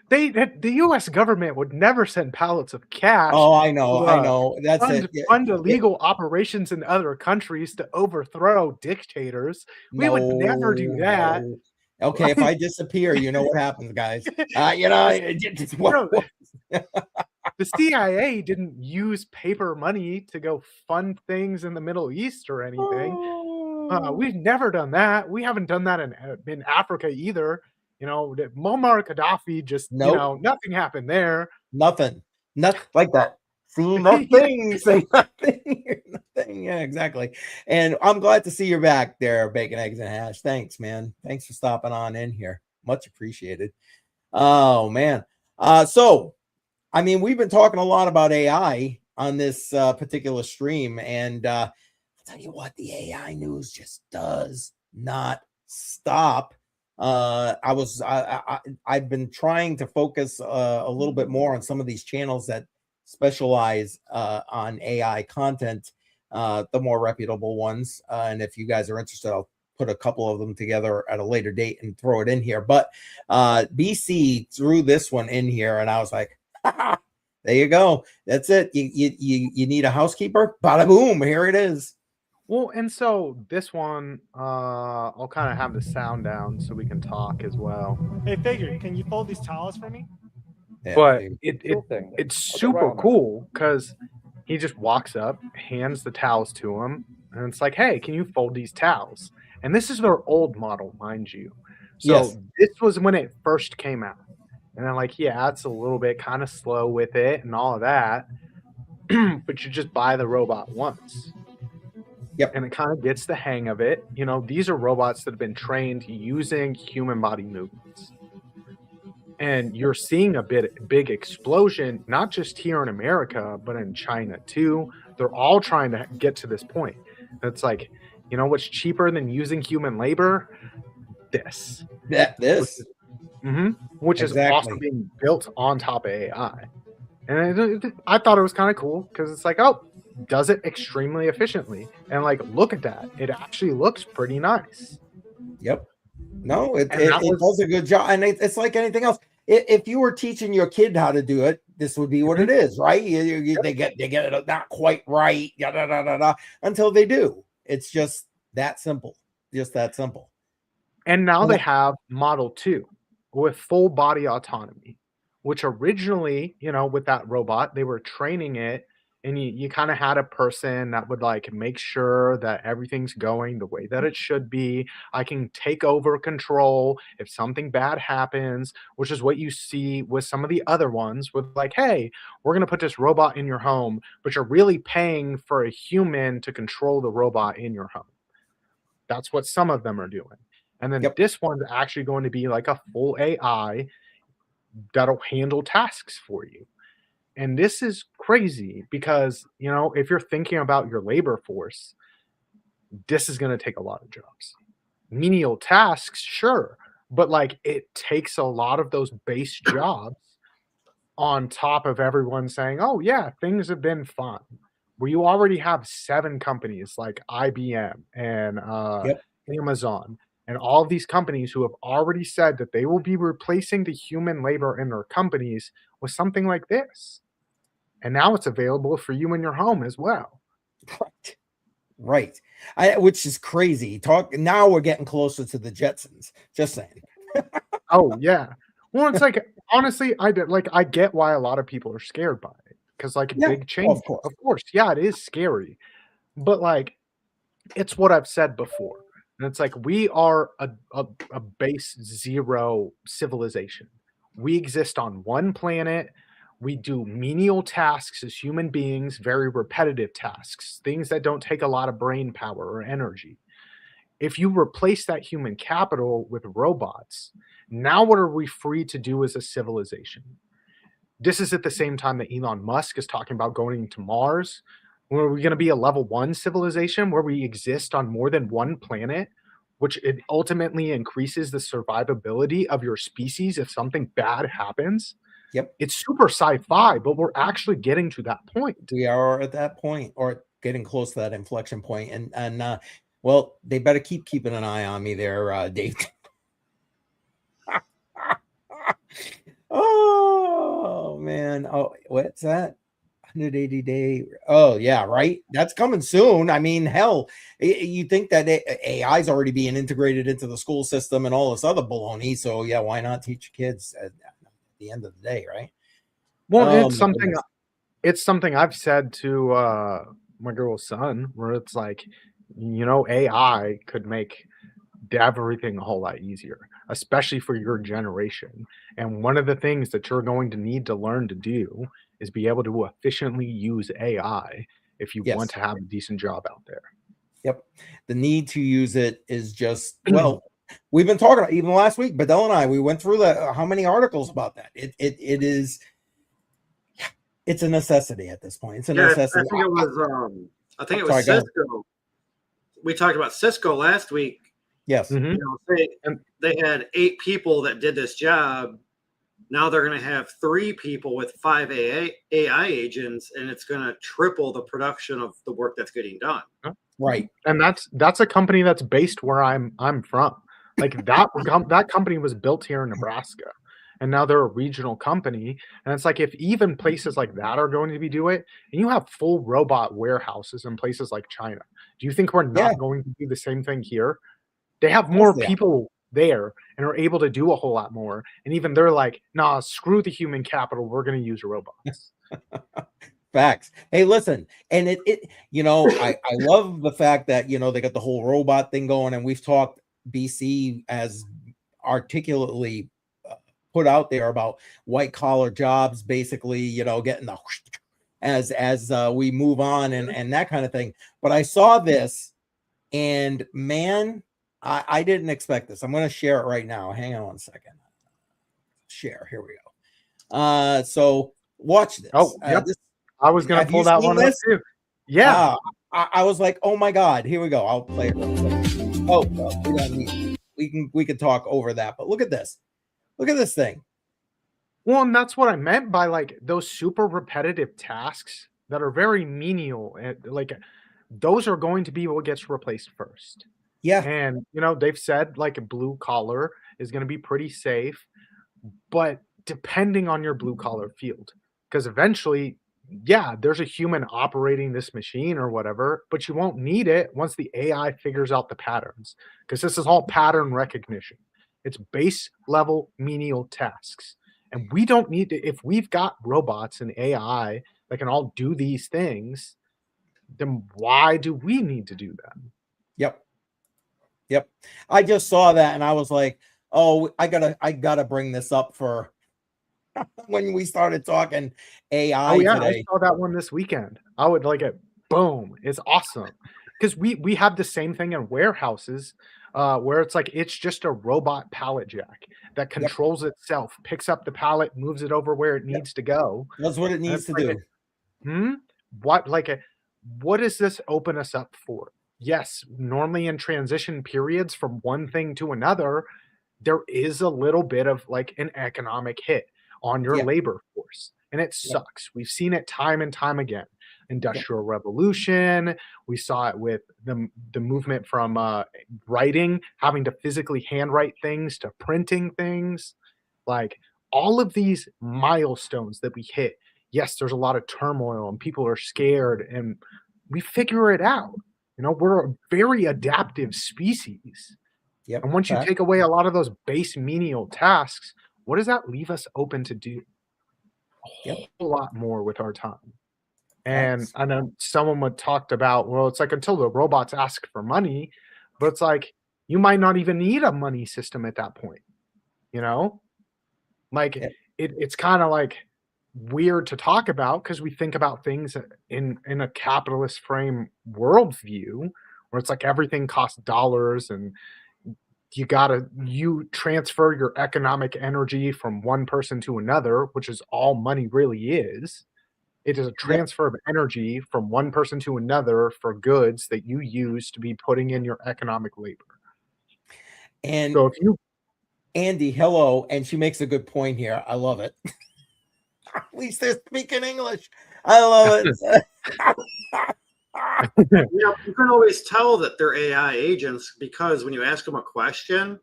the U.S. government would never send pallets of cash. Oh, I know. That's fund illegal operations in other countries to overthrow dictators. We would never do that. No. Okay, if I disappear, you know what happens, guys. The CIA didn't use paper money to go fund things in the Middle East or anything. We've never done that. We haven't done that in Africa either. Muammar Gaddafi just, nothing happened there. Nothing like that. See nothing, say nothing, nothing. Yeah, exactly. And I'm glad to see you're back there, Bacon, Eggs, and Hash. Thanks, man. Thanks for stopping on in here. Much appreciated. Oh, man. So, I mean, we've been talking a lot about AI on this particular stream. And I'll tell you what, the AI news just does not stop. I've been trying to focus a little bit more on some of these channels that specialize on AI content, the more reputable ones. And if you guys are interested, I'll put a couple of them together at a later date and throw it in here. But BC threw this one in here, and I was like, there you go. That's it. You need a housekeeper? Bada boom, here it is. Well, and so this one, I'll kind of have the sound down so we can talk as well. Hey, Figure, can you fold these towels for me? Yeah, but it's super cool because he just walks up, hands the towels to him, and it's like, hey, can you fold these towels? And this is their old model, mind you. So this was when it first came out. And I'm like, yeah, it's a little bit kind of slow with it and all of that. But you just buy the robot once. Yep. And it kind of gets the hang of it. These are robots that have been trained using human body movements. And you're seeing a big explosion, not just here in America, but in China too. They're all trying to get to this point. It's like, what's cheaper than using human labor? This. Which is also being built on top of AI. And I thought it was kind of cool because it's like, does it extremely efficiently, and like, look at that, it actually looks pretty nice. Yep. No, it does a good job, and it's like anything else. If you were teaching your kid how to do it, this would be what it is, right? They get it not quite right, until they do. It's just that simple. And now they have Model 2 with full body autonomy, which originally, with that robot, they were training it and you kind of had a person that would like make sure that everything's going the way that it should be. I can take over control if something bad happens, which is what you see with some of the other ones with like, hey, we're going to put this robot in your home, but you're really paying for a human to control the robot in your home. That's what some of them are doing. And then this one's actually going to be like a full AI that'll handle tasks for you. And this is crazy because, you know, if you're thinking about your labor force, this is going to take a lot of jobs. Menial tasks, sure, but like it takes a lot of those base jobs on top of everyone saying, oh, yeah, things have been fine. Where you already have 7 companies like IBM and Amazon and all of these companies who have already said that they will be replacing the human labor in their companies with something like this. And now it's available for you in your home as well. Right. Which is crazy. Now we're getting closer to the Jetsons. Just saying. Oh yeah. Well, it's like honestly, I get why a lot of people are scared by it because like big change. Of course, yeah, it is scary, but like it's what I've said before, and it's like we are a base 0 civilization. We exist on one planet. We do menial tasks as human beings, very repetitive tasks, things that don't take a lot of brain power or energy. If you replace that human capital with robots, now what are we free to do as a civilization? This is at the same time that Elon Musk is talking about going to Mars. Are we going to be a level 1 civilization where we exist on more than one planet, which it ultimately increases the survivability of your species if something bad happens? Yep. It's super sci-fi, but we're actually getting to that point. We are at that point, or getting close to that inflection point. And well, they better keeping an eye on me there, Dave. Oh man. Oh, what's that? 180 day. Oh yeah, right. That's coming soon. I mean, hell, you think that AI is already being integrated into the school system and all this other baloney. So yeah, why not teach kids at the end of the day, right? Well, it's something I've said to my girl's son, where it's like, you know, AI could make everything a whole lot easier, especially for your generation. And one of the things that you're going to need to learn to do is be able to efficiently use AI if you want to have a decent job out there. Yep. The need to use it is just, well, we've been talking about, even last week, Badel and I, we went through how many articles about that. It is, it's a necessity at this point. It's a necessity. I think it was Cisco. We talked about Cisco last week. Yes. You know, they had 8 people that did this job. Now they're going to have 3 people with 5 AI agents, and it's going to triple the production of the work that's getting done. Right. And that's a company that's based where I'm from. Like that company was built here in Nebraska, and now they're a regional company. And it's like, if even places like that are going to be doing it, and you have full robot warehouses in places like China, do you think we're not going to do the same thing here? They have more people there and are able to do a whole lot more. And even they're like, nah, screw the human capital. We're going to use robots. Facts. Hey, listen, and it you know, I love the fact that, you know, they got the whole robot thing going, and we've talked BC as articulately put out there about white collar jobs, basically, you know, getting the as we move on and that kind of thing. But I saw this, and man, I didn't expect this. I'm going to share it right now. Hang on one second. Share. Here we go. So watch this. Oh, yep. I was going to pull that one up too. Yeah. I was like, oh my God, here we go. I'll play it real quick. Oh, well, we don't need, we can talk over that, but look at this. Look at this thing. Well, and that's what I meant by like those super repetitive tasks that are very menial, and like those are going to be what gets replaced first. Yeah. And, you know, they've said like a blue collar is going to be pretty safe, but depending on your blue collar field, because eventually, yeah, there's a human operating this machine or whatever, but you won't need it once the AI figures out the patterns, because this is all pattern recognition. It's base level menial tasks. And we don't need to, if we've got robots and AI that can all do these things, then why do we need to do them? Yep. I just saw that and I was like, oh, I gotta bring this up for when we started talking AI Oh yeah, today. I saw that one this weekend. I would like it. Boom, it's awesome. Because we have the same thing in warehouses, where it's like it's just a robot pallet jack that controls itself, picks up the pallet, moves it over where it needs to go. That's what it needs to like do. What does this open us up for? Yes, normally in transition periods from one thing to another, there is a little bit of like an economic hit on your labor force, and it sucks. We've seen it time and time again. Industrial Revolution, we saw it with the movement from writing, having to physically handwrite things, to printing things. Like all of these milestones that we hit, yes, there's a lot of turmoil and people are scared, and we figure it out. You know, we're a very adaptive species. And once you take away a lot of those base menial tasks, what does that leave us open to do? A whole lot more with our time. And I know someone would talked about, well, it's like until the robots ask for money, but it's like you might not even need a money system at that point. You know, like it's kind of like weird to talk about because we think about things in a capitalist frame worldview where it's like everything costs dollars and you transfer your economic energy from one person to another, which is all money really is. It is a transfer of energy from one person to another for goods that you use to be putting in your economic labor. And so if you Andy, hello, and she makes a good point here. I love it. At least they're speaking English. I love it. You can always tell that they're AI agents because when you ask them a question,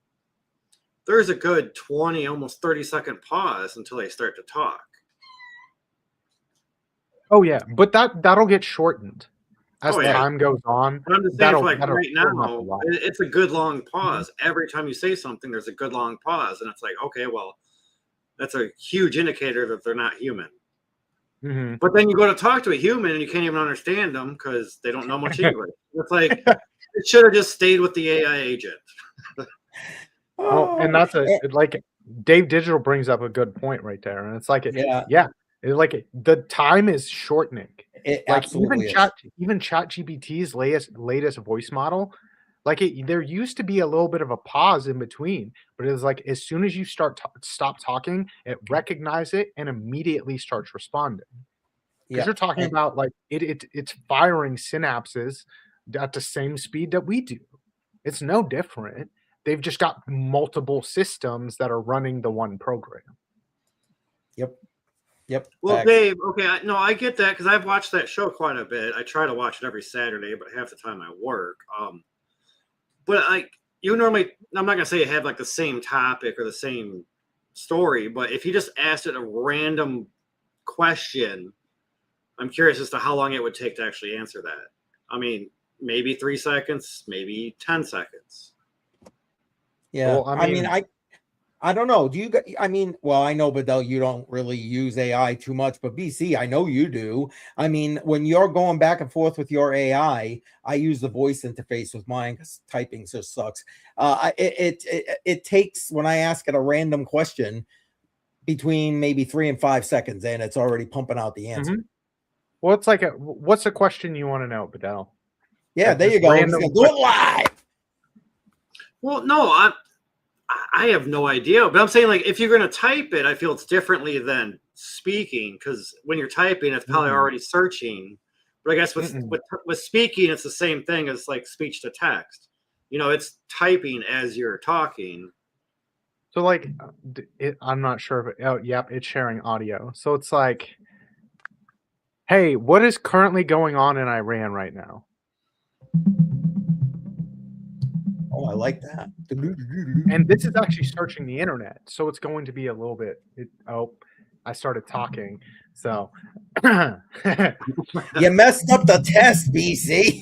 there's a good 20, almost 30-second pause until they start to talk. Oh yeah, but that'll get shortened as time goes on. But I'm just saying, like right now, it's a good long pause. Every time you say something, there's a good long pause, and it's like, okay, well, that's a huge indicator that they're not human. But then you go to talk to a human and you can't even understand them because they don't know much English. It's like it should have just stayed with the AI agent. And that's like Dave Digital brings up a good point right there, and it's like the time is shortening. Even ChatGPT's latest voice model, there used to be a little bit of a pause in between, but it's like as soon as you stop talking, it recognizes it and immediately starts responding. Because you're talking about like it's firing synapses at the same speed that we do. It's no different. They've just got multiple systems that are running the one program. Yep. Well, Dave, okay, I get that because I've watched that show quite a bit. I try to watch it every Saturday, but half the time I work. But you normally, I'm not gonna say you have like the same topic or the same story, but if you just asked it a random question, I'm curious as to how long it would take to actually answer that. I mean, maybe 3 seconds, maybe 10 seconds. Yeah, well, I don't know. Do you? I mean, well, I know, Badel, you don't really use AI too much, but BC, I know you do. I mean, when you're going back and forth with your AI, I use the voice interface with mine because typing just sucks. It takes, when I ask it a random question, between maybe 3 and 5 seconds, and it's already pumping out the answer. Well, it's like what's the question you want to know, Badel? Yeah, there you go. Do it live. Well, no, I have no idea, but I'm saying like if you're going to type it, I feel it's differently than speaking because when you're typing, it's probably already searching. But I guess with speaking, it's the same thing as like speech to text. You know, it's typing as you're talking. So like, I'm not sure if it's sharing audio. So it's like, hey, what is currently going on in Iran right now? Oh, I like that. And this is actually searching the internet, so it's going to be a little bit. I started talking, so you messed up the test, BC.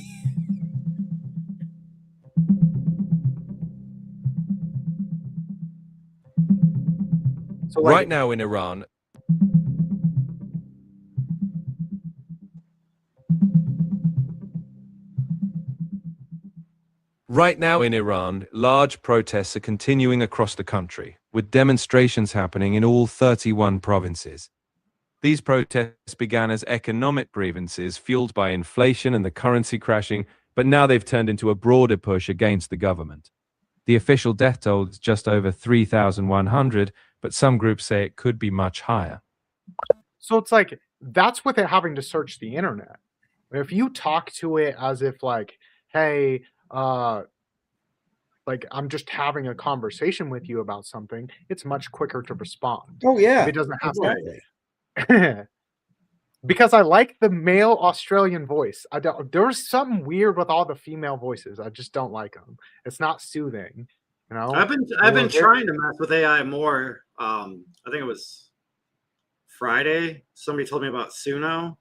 So right now in Iran, Right now in Iran, large protests are continuing across the country, with demonstrations happening in all 31 provinces. These protests began as economic grievances fueled by inflation and the currency crashing, but now they've turned into a broader push against the government. The official death toll is just over 3,100, but some groups say it could be much higher. So it's like, that's with it having to search the internet. If you talk to it as if like, hey, like I'm just having a conversation with you about something, it's much quicker to respond. Oh yeah, If it doesn't have exactly. to. Because I like the male Australian voice. There's something weird with all the female voices. I just don't like them. It's not soothing, you know. I've been trying to mess with AI more. I think it was Friday. Somebody told me about Suno.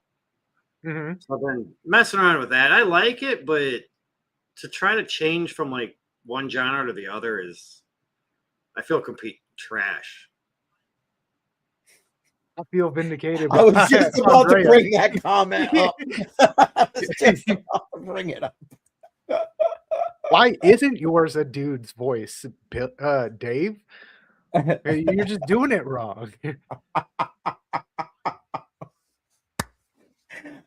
Mm-hmm. So I've been messing around with that. I like it, but to try to change from like one genre to the other I feel complete trash. I feel vindicated. I was just about to bring that comment up. I was just about to bring it up. Why isn't yours a dude's voice, Dave? You're just doing it wrong.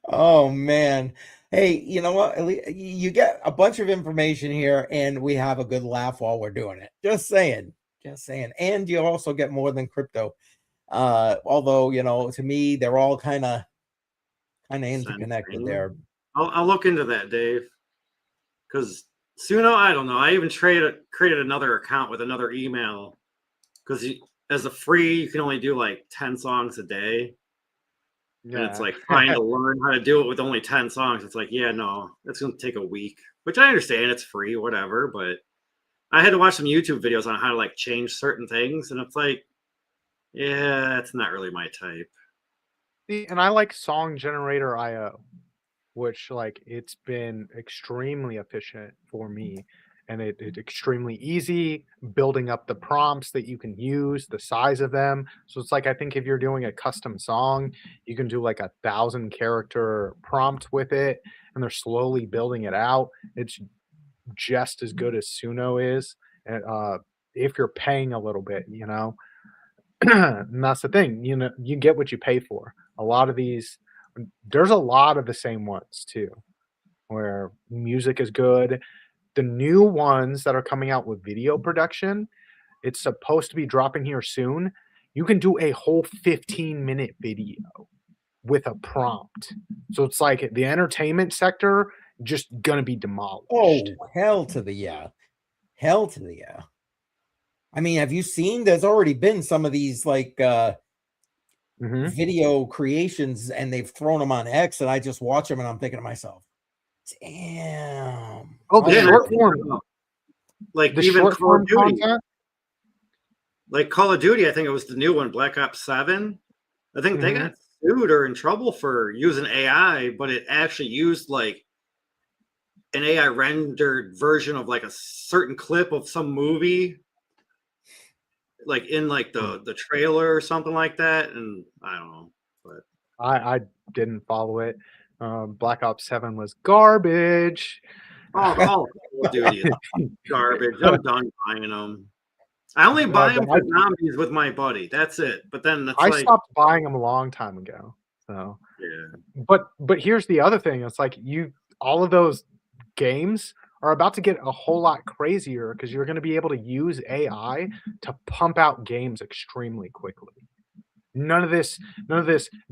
Oh man. Hey, you know what? You get a bunch of information here and we have a good laugh while we're doing it. Just saying. And you also get more than crypto. Although, you know, to me, they're all kind of interconnected there. I'll look into that, Dave. Because Suno, I don't know. I even created another account with another email. Because as a free, you can only do like 10 songs a day. Yeah. And it's like trying to learn how to do it with only 10 songs. It's like, yeah, no, it's going to take a week. Which I understand, it's free, whatever. But I had to watch some YouTube videos on how to like change certain things. And it's like, yeah, it's not really my type. And I like Song Generator IO, which like it's been extremely efficient for me, and it's extremely easy building up the prompts that you can use, the size of them. So it's like, I think if you're doing a custom song, you can do like 1,000 character prompt with it, and they're slowly building it out. It's just as good as Suno is, and if you're paying a little bit, you know. And that's the thing, you know, you get what you pay for. A lot of these, there's a lot of the same ones too, where music is good. The new ones that are coming out with video production, it's supposed to be dropping here soon. You can do a whole 15-minute video with a prompt. So it's like the entertainment sector just gonna be demolished. Oh, hell to the yeah. Hell to the yeah. I mean, have you seen? There's already been some of these like video creations, and they've thrown them on X, and I just watch them, and I'm thinking to myself, "Damn!" Oh, the short form, like the even Call of Duty, content? Like Call of Duty. I think it was the new one, Black Ops 7. I think they got sued or in trouble for using AI, but it actually used like an AI rendered version of like a certain clip of some movie. Like in like the trailer or something like that, and I don't know, but I didn't follow it. Black Ops 7 was garbage. Oh, Call of Duty is garbage. I'm done buying them. I only buy them for zombies with my buddy. That's it. But then I stopped buying them a long time ago. So yeah. But here's the other thing. It's like all of those games are about to get a whole lot crazier because you're going to be able to use AI to pump out games extremely quickly. None of this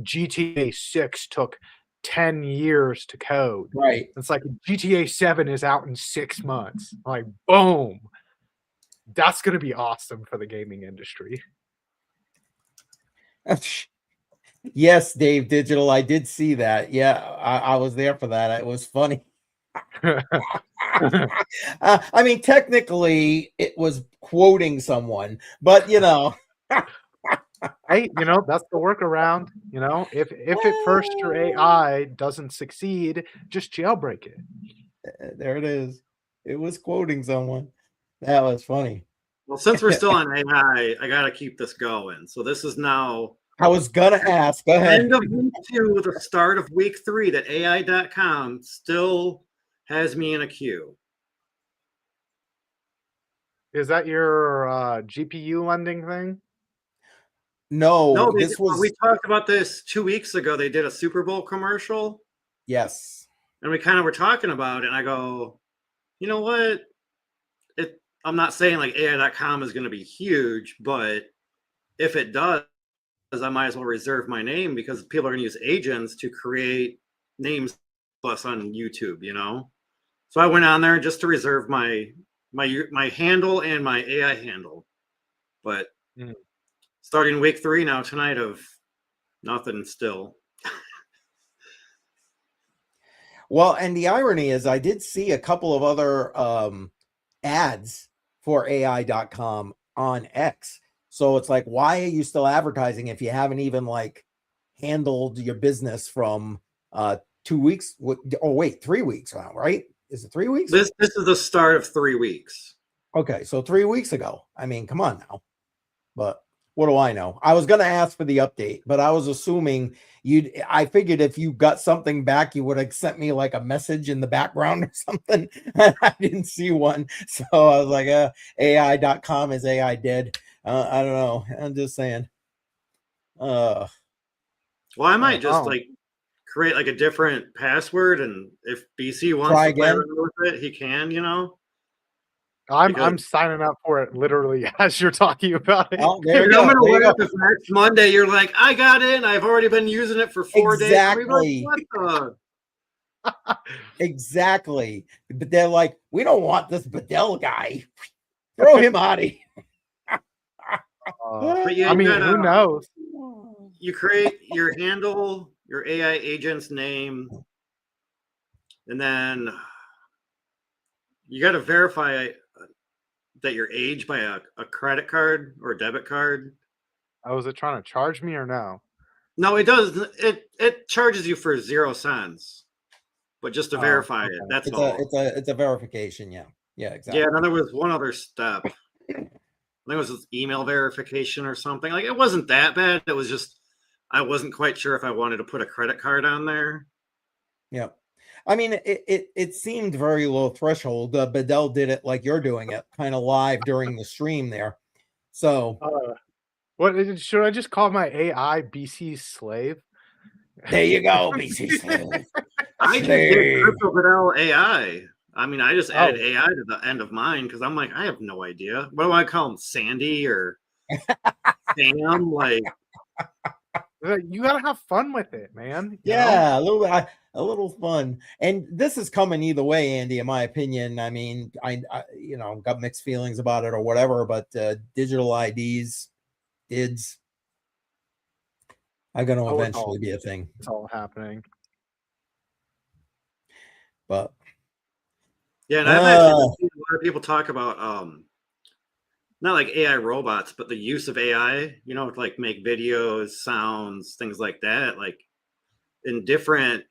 GTA 6 took 10 years to code. Right. It's like GTA 7 is out in 6 months. Like, boom. That's going to be awesome for the gaming industry. Yes, Dave Digital. I did see that. Yeah, I was there for that. It was funny. I mean, technically, it was quoting someone, but you know, hey, you know, that's the workaround. You know, if at first your AI doesn't succeed, just jailbreak it. There it is. It was quoting someone. That was funny. Well, since we're still on AI, I gotta keep this going. So this is now. I was gonna ask. Go ahead. End of week 2, the start of week 3. That AI.com still has me in a queue. Is that your GPU lending thing? No, No, this was we talked about this 2 weeks ago. They did a Super Bowl commercial, yes. and we kind of were talking about it. And I go, you know what? I'm not saying like AI.com is going to be huge, but if it does, I might as well reserve my name because people are going to use agents to create names plus on YouTube, you know? So I went on there just to reserve my handle and my AI handle. But starting week 3 now tonight of nothing still. Well, and the irony is I did see a couple of other ads for AI.com on X. So it's like, why are you still advertising if you haven't even like handled your business from 2 weeks? Oh, wait, 3 weeks now, right? Is it 3 weeks? This is the start of 3 weeks. Okay, so 3 weeks ago. I mean, come on now. But what do I know? I was going to ask for the update, but I was assuming I figured if you got something back, you would have sent me like a message in the background or something. I didn't see one. So I was like, AI.com is AI dead. I don't know. I'm just saying. Well, I might just like create like a different password, and if BC wants to play around with it, he can, you know. I'm signing up for it literally as you're talking about it. Oh, there you go. I'm gonna wait up if next Monday you're like, I got in. I've already been using it for 4 days. Exactly. Like, what the? Exactly. But they're like, we don't want this Badel guy. Throw him out of here. But yeah, I mean, who knows? You create your handle, your AI agent's name, and then you got to verify that you're aged by a credit card or a debit card. Oh, is it trying to charge me or no? No, it does. It charges you for 0 cents, but just to verify it. That's all. It's a verification. Yeah. Yeah. Exactly. Yeah. And then there was one other step. I think it was this email verification or something. Like it wasn't that bad. It was just I wasn't quite sure if I wanted to put a credit card on there. Yeah. I mean, it seemed very low threshold. Badel did it like you're doing it, kind of live during the stream there. So, what should I just call my AI BC slave? There you go, BC slave. I just did Crypto Badel AI. I mean, I just added AI to the end of mine because I'm like, I have no idea. What do I call him? Sandy or Sam? Like, you gotta have fun with it, man. Yeah, a little fun. And this is coming either way, Andy, in my opinion. I mean, I got mixed feelings about it or whatever, but digital IDs, DIDs, are going to eventually be a thing. It's all happening. But yeah, and I've actually seen a lot of people talk about not like AI robots, but the use of AI, you know, like make videos, sounds, things like that, like in different,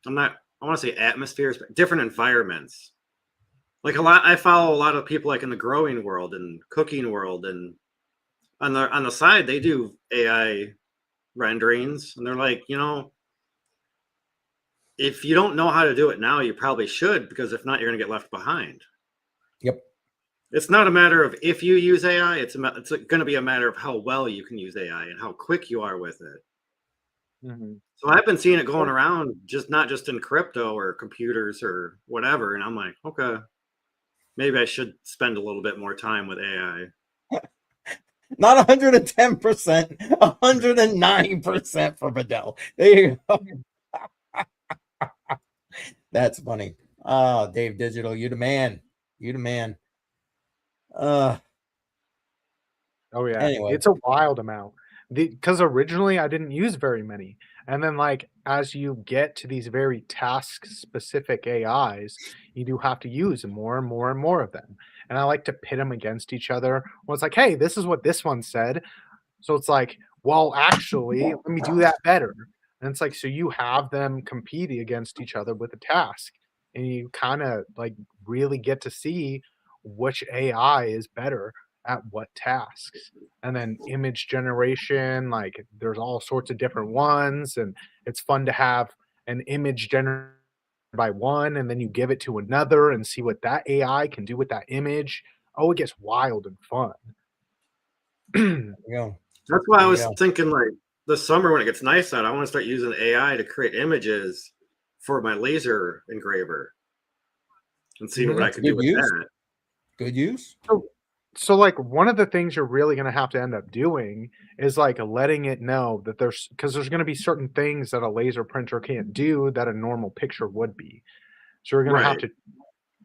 I want to say atmospheres, but different environments. Like I follow a lot of people like in the growing world and cooking world, and on the side, they do AI renderings, and they're like, you know, if you don't know how to do it now, you probably should, because if not, you're going to get left behind. Yep. It's not a matter of if you use AI. It's going to be a matter of how well you can use AI and how quick you are with it. Mm-hmm. So I've been seeing it going around, not just in crypto or computers or whatever. And I'm like, okay, maybe I should spend a little bit more time with AI. Not 110%, 109% for Badel. There you go. That's funny. Oh, Dave Digital, you the man. You the man. Oh yeah. Anyway. It's a wild amount. Because originally I didn't use very many. And then like as you get to these very task specific AIs, you do have to use more and more and more of them. And I like to pit them against each other. Well, it's like, hey, this is what this one said. So it's like, well, actually, let me do that better. And it's like, so you have them competing against each other with a task. And you kind of like really get to see which AI is better at what tasks. And then image generation, like there's all sorts of different ones, and it's fun to have an image generated by one and then you give it to another and see what that AI can do with that image. oh, it gets wild and fun. Yeah. That's why I was thinking, like, this summer when it gets nice out, I want to start using AI to create images for my laser engraver and see what I can do with that. Good use. So like one of the things you're really going to have to end up doing is like letting it know that there's going to be certain things that a laser printer can't do that a normal picture would be. So you're going to have to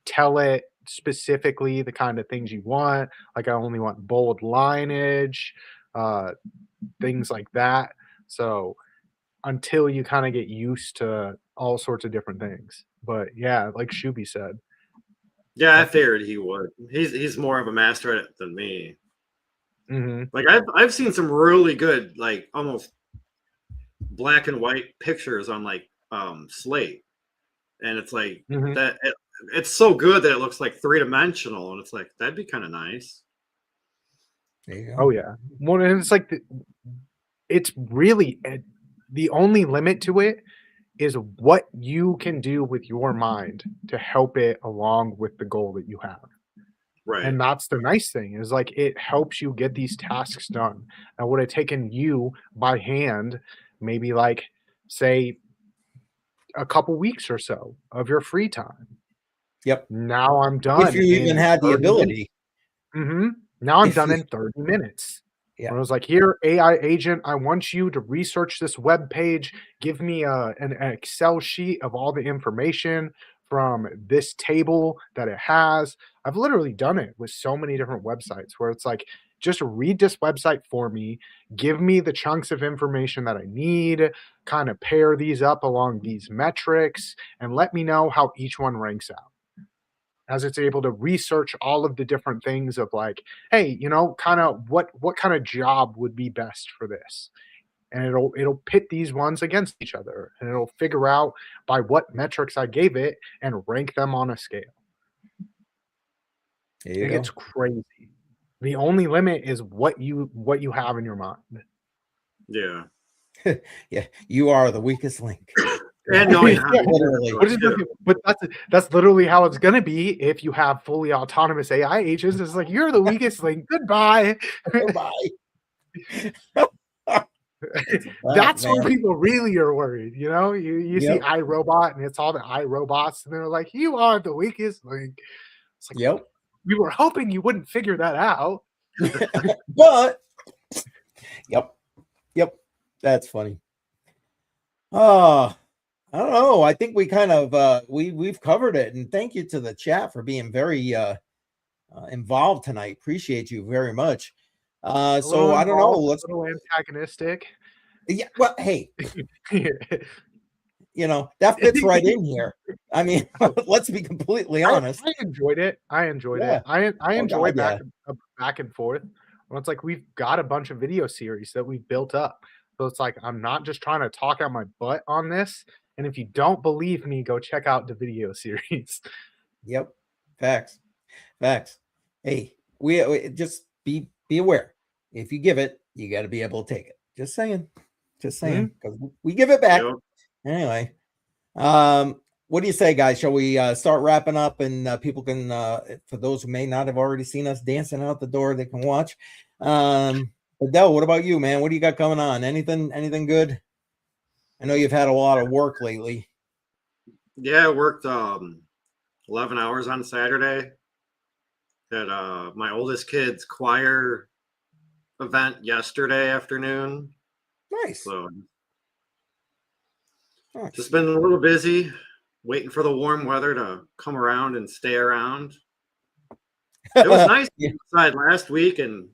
tell it specifically the kind of things you want. Like I only want bold lineage, things like that. So until you kind of get used to all sorts of different things. But yeah, like Shuby said. Yeah, I figured he would. He's more of a master at it than me. Mm-hmm. Like I've seen some really good, like almost black and white pictures on like Slate, and it's like that. It's so good that it looks like 3-dimensional, and it's like that'd be kind of nice. There you go. Oh yeah, well, and it's like it's really the only limit to it is what you can do with your mind to help it along with the goal that you have. Right. And that's the nice thing is like it helps you get these tasks done. And would have taken you by hand, maybe like say a couple weeks or so of your free time. Yep. Now I'm done. If you even had the ability. Now I'm done in 30 minutes. Yeah. I was like, here, AI agent, I want you to research this web page. Give me an Excel sheet of all the information from this table that it has. I've literally done it with so many different websites where it's like, just read this website for me, give me the chunks of information that I need, kind of pair these up along these metrics, and let me know how each one ranks out. As it's able to research all of the different things of like, hey, you know, kind of what kind of job would be best for this, and it'll pit these ones against each other, and it'll figure out by what metrics I gave it and rank them on a scale. It gets crazy. The only limit is what you have in your mind. Yeah. Yeah, you are the weakest link. And knowing how literally. But that's literally how it's gonna be if you have fully autonomous AI agents. It's like you're the weakest link. Goodbye. Goodbye. That's when people really are worried. You know, you see iRobot and it's all the iRobots, and they're like, you are the weakest link. It's like, we were hoping you wouldn't figure that out. But yep, that's funny. I don't know. I think we kind of we've covered it, and thank you to the chat for being very involved tonight. Appreciate you very much. So I don't know. Let's a little antagonistic. Yeah. Well, hey, you know that fits right in here. I mean, let's be completely honest. I enjoyed it. I enjoyed it. I enjoy back and forth. Well, it's like we've got a bunch of video series that we've built up. So it's like I'm not just trying to talk out my butt on this. And if you don't believe me, go check out the video series. Yep. Facts. Hey, we just be aware. If you give it, you got to be able to take it. Just saying. Because we give it back. Yep. Anyway, what do you say, guys? Shall we start wrapping up, and people can, for those who may not have already seen us dancing out the door, they can watch. Badel, what about you, man? What do you got coming on? Anything good? I know you've had a lot of work lately. Yeah, I worked 11 hours on Saturday at my oldest kid's choir event yesterday afternoon. Nice. So just been a little busy, waiting for the warm weather to come around and stay around. It was nice to be outside last week and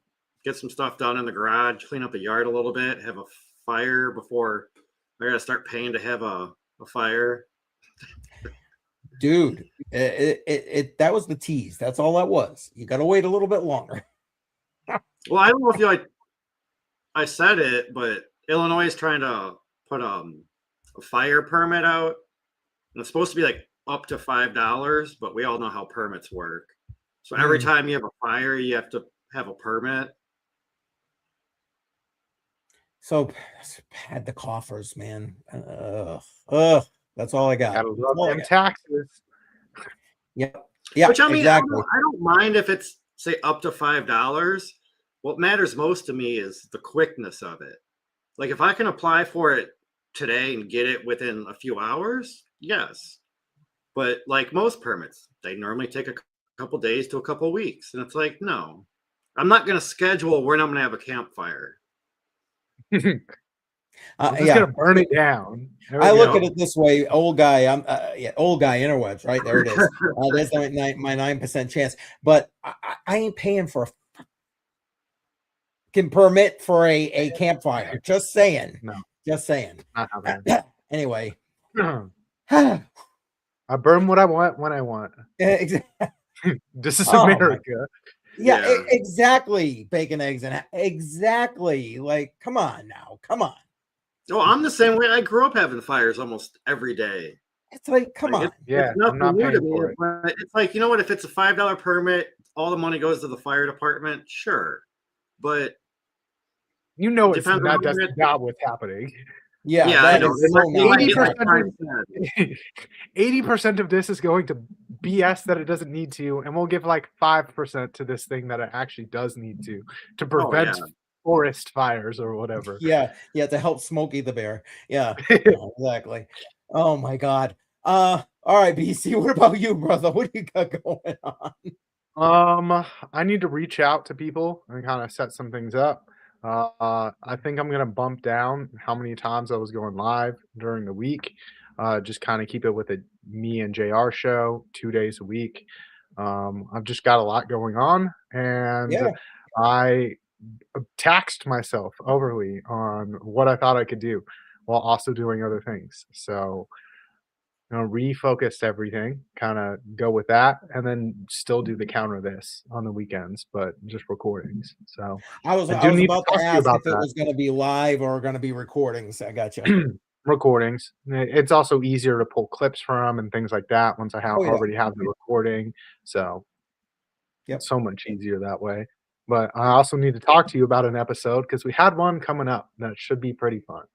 get some stuff done in the garage, clean up the yard a little bit, have a fire before I gotta start paying to have a fire. Dude, that was the tease. That's all that was. You gotta wait a little bit longer. Well, I don't know if you I said it, but Illinois is trying to put a fire permit out. And it's supposed to be like up to $5, but we all know how permits work. So every time you have a fire, you have to have a permit. So pad the coffers, man. That's all I got. Gotta love them taxes. Yep. Yeah. Which I mean, exactly. I don't mind if it's say up to $5, what matters most to me is the quickness of it. Like if I can apply for it today and get it within a few hours, yes. But like most permits, they normally take a couple days to a couple weeks. And it's like, no, I'm not going to schedule when I'm going to have a campfire. I'm just gonna burn it down. I look at it this way, old guy. I'm old guy interwebs, right? There it is. There's my 9% chance, but I ain't paying for a can permit for a campfire. Just saying. No. Just saying. Anyway. I burn what I want when I want. Exactly. This is America. Yeah, exactly. Bacon, eggs, and exactly. Like, come on now. Come on. Oh, I'm the same way. I grew up having fires almost every day. It's like, come on. It's nothing new to me. But it's like, you know what? If it's a $5 permit, all the money goes to the fire department. Sure, but you know it's not what's happening. Yeah, I know. 80% of this is going to BS that it doesn't need to, and we'll give like 5% to this thing that it actually does need to prevent forest fires or whatever. Yeah, to help Smokey the Bear. Yeah, exactly. Oh my God. All right, BC, what about you, brother? What do you got going on? I need to reach out to people and kind of set some things up. I think I'm gonna bump down how many times I was going live during the week. Just kind of keep it with a me and JR show 2 days a week. I've just got a lot going on, and I taxed myself overly on what I thought I could do while also doing other things. So, refocused everything, kind of go with that, and then still do the counter this on the weekends, but just recordings. So I was about to ask if it was going to be live or going to be recordings. I got you. Recordings. It's also easier to pull clips from and things like that once I already have the recording. So it's so much easier that way. But I also need to talk to you about an episode because we had one coming up that should be pretty fun.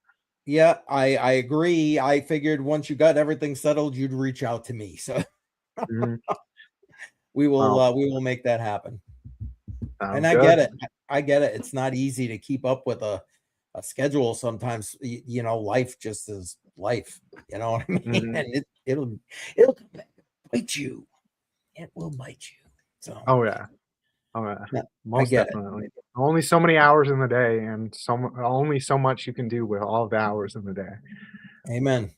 Yeah, I agree. I figured once you got everything settled, you'd reach out to me. So we will make that happen. And I get it. I get it. It's not easy to keep up with a schedule sometimes. Life just is life. You know what I mean? And it'll come back and bite you. It will bite you. So Most definitely. Only so many hours in the day, and only so much you can do with all the hours in the day. Amen.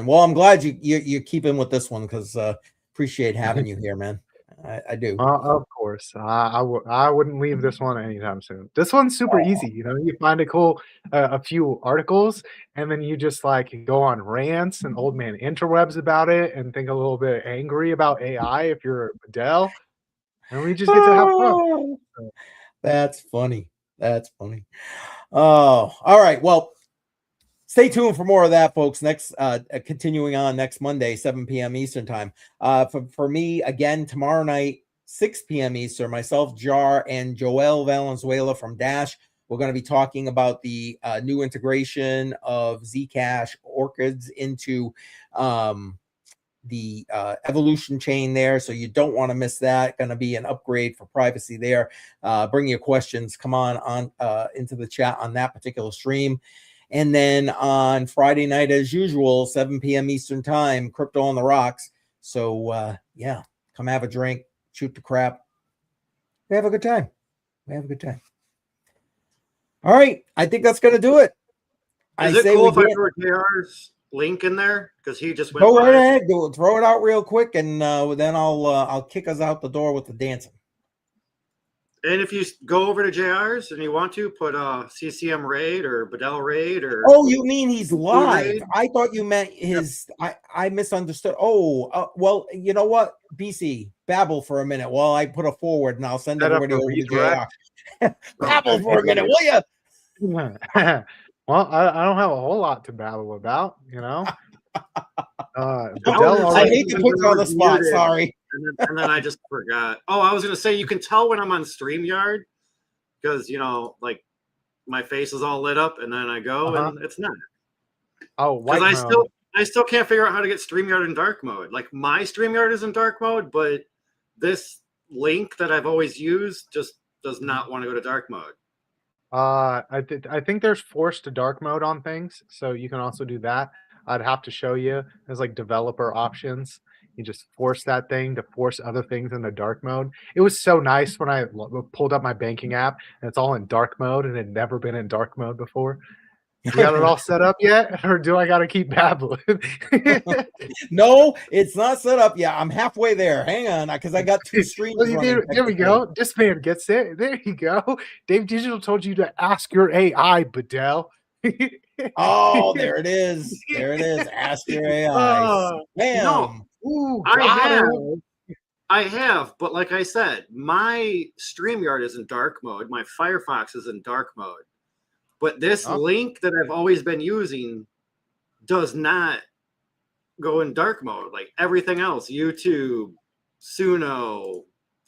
Well, I'm glad you're keeping with this one because appreciate having you here, man. I do. Of course, I wouldn't leave this one anytime soon. This one's super easy. You find a few articles, and then you just go on rants and old man interwebs about it, and think a little bit angry about AI if you're Badel. And we just get to have fun. That's funny. Oh, all right. Well, stay tuned for more of that, folks. Next, continuing on next Monday, 7 p.m. Eastern time. For me, again, tomorrow night, 6 p.m. Eastern, myself, Jar, and Joel Valenzuela from Dash. We're going to be talking about the new integration of Zcash orchids into the evolution chain there, so you don't want to miss that. Going to be an upgrade for privacy there. Bring your questions, come on into the chat on that particular stream. And then on Friday night, as usual, 7 p.m. Eastern time, Crypto on the Rocks. So come have a drink, shoot the crap. We have a good time. All right, I think that's going to do it. Is it cool if I throw JR's link in there because he just went go right ahead, throw it out real quick, and then I'll kick us out the door with the dancing. And if you go over to JR's and you want to put CCM raid or Badel raid or you mean he's live? Raid? I thought you meant his. I misunderstood. Well, you know what, BC, babble for a minute while I put a forward, and I'll send everybody over to JR. Babble for a minute, will you? Well, I don't have a whole lot to babble about, I hate to put you on the spot. Sorry. And then I just forgot. Oh, I was going to say, you can tell when I'm on StreamYard because, my face is all lit up and then I go and it's not. Oh, because I still can't figure out how to get StreamYard in dark mode. Like my StreamYard is in dark mode, but this link that I've always used just does not want to go to dark mode. I think there's force to dark mode on things, so you can also do that. I'd have to show you. There's like developer options. You just force that thing to force other things into dark mode. It was so nice when I pulled up my banking app and it's all in dark mode and it had never been in dark mode before. You got it all set up yet, or do I got to keep babbling? No, it's not set up yet. I'm halfway there. Hang on, because I got 2 streams. Well, there we go. This man gets it. There you go. Dave Digital told you to ask your AI, Badel. Oh, there it is. There it is. Ask your AI. Bam. No. Ooh, I have, but like I said, my StreamYard is in dark mode. My Firefox is in dark mode. But this link that I've always been using does not go in dark mode. Like everything else, YouTube, Suno,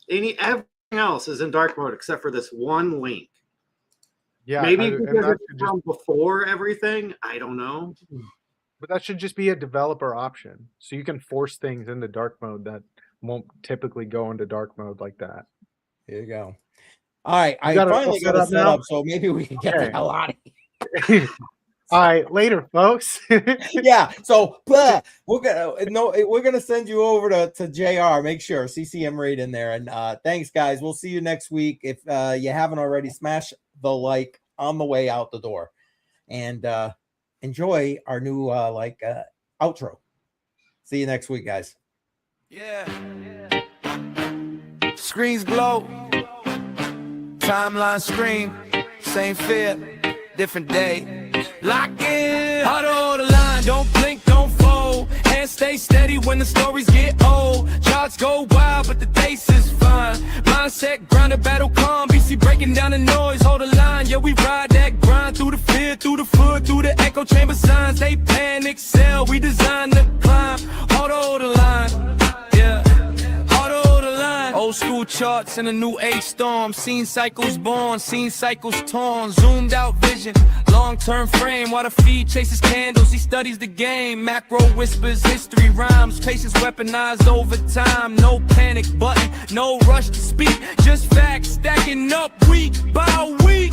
everything else is in dark mode except for this one link. Yeah, maybe because it's from before everything. I don't know. But that should just be a developer option. So you can force things into dark mode that won't typically go into dark mode like that. Here you go. All right, I finally got it set up, so maybe we can get the hell out of here. All right, later, folks. Yeah, so we're gonna send you over to JR. Make sure CCM right in there. And thanks, guys. We'll see you next week. If you haven't already, smash the like on the way out the door, and enjoy our new outro. See you next week, guys. Yeah. Screens glow. Timeline scream, same fear, different day. Lock in, HODL the line, don't blink, don't fold. Hands stay steady when the stories get old. Charts go wild, but the taste is fine. Mindset, grounded, battle calm. BC breaking down the noise, hold the line. Yeah, we ride that grind through the fear, through the foot, through the echo chamber signs. They panic, sell, we design the climb. HODL the line, yeah. Old school charts in a new age storm. Seen cycles born, seen cycles torn. Zoomed out vision, long-term frame. While the feed chases candles, he studies the game. Macro whispers, history rhymes. Patience weaponized over time. No panic button, no rush to speak. Just facts stacking up week by week.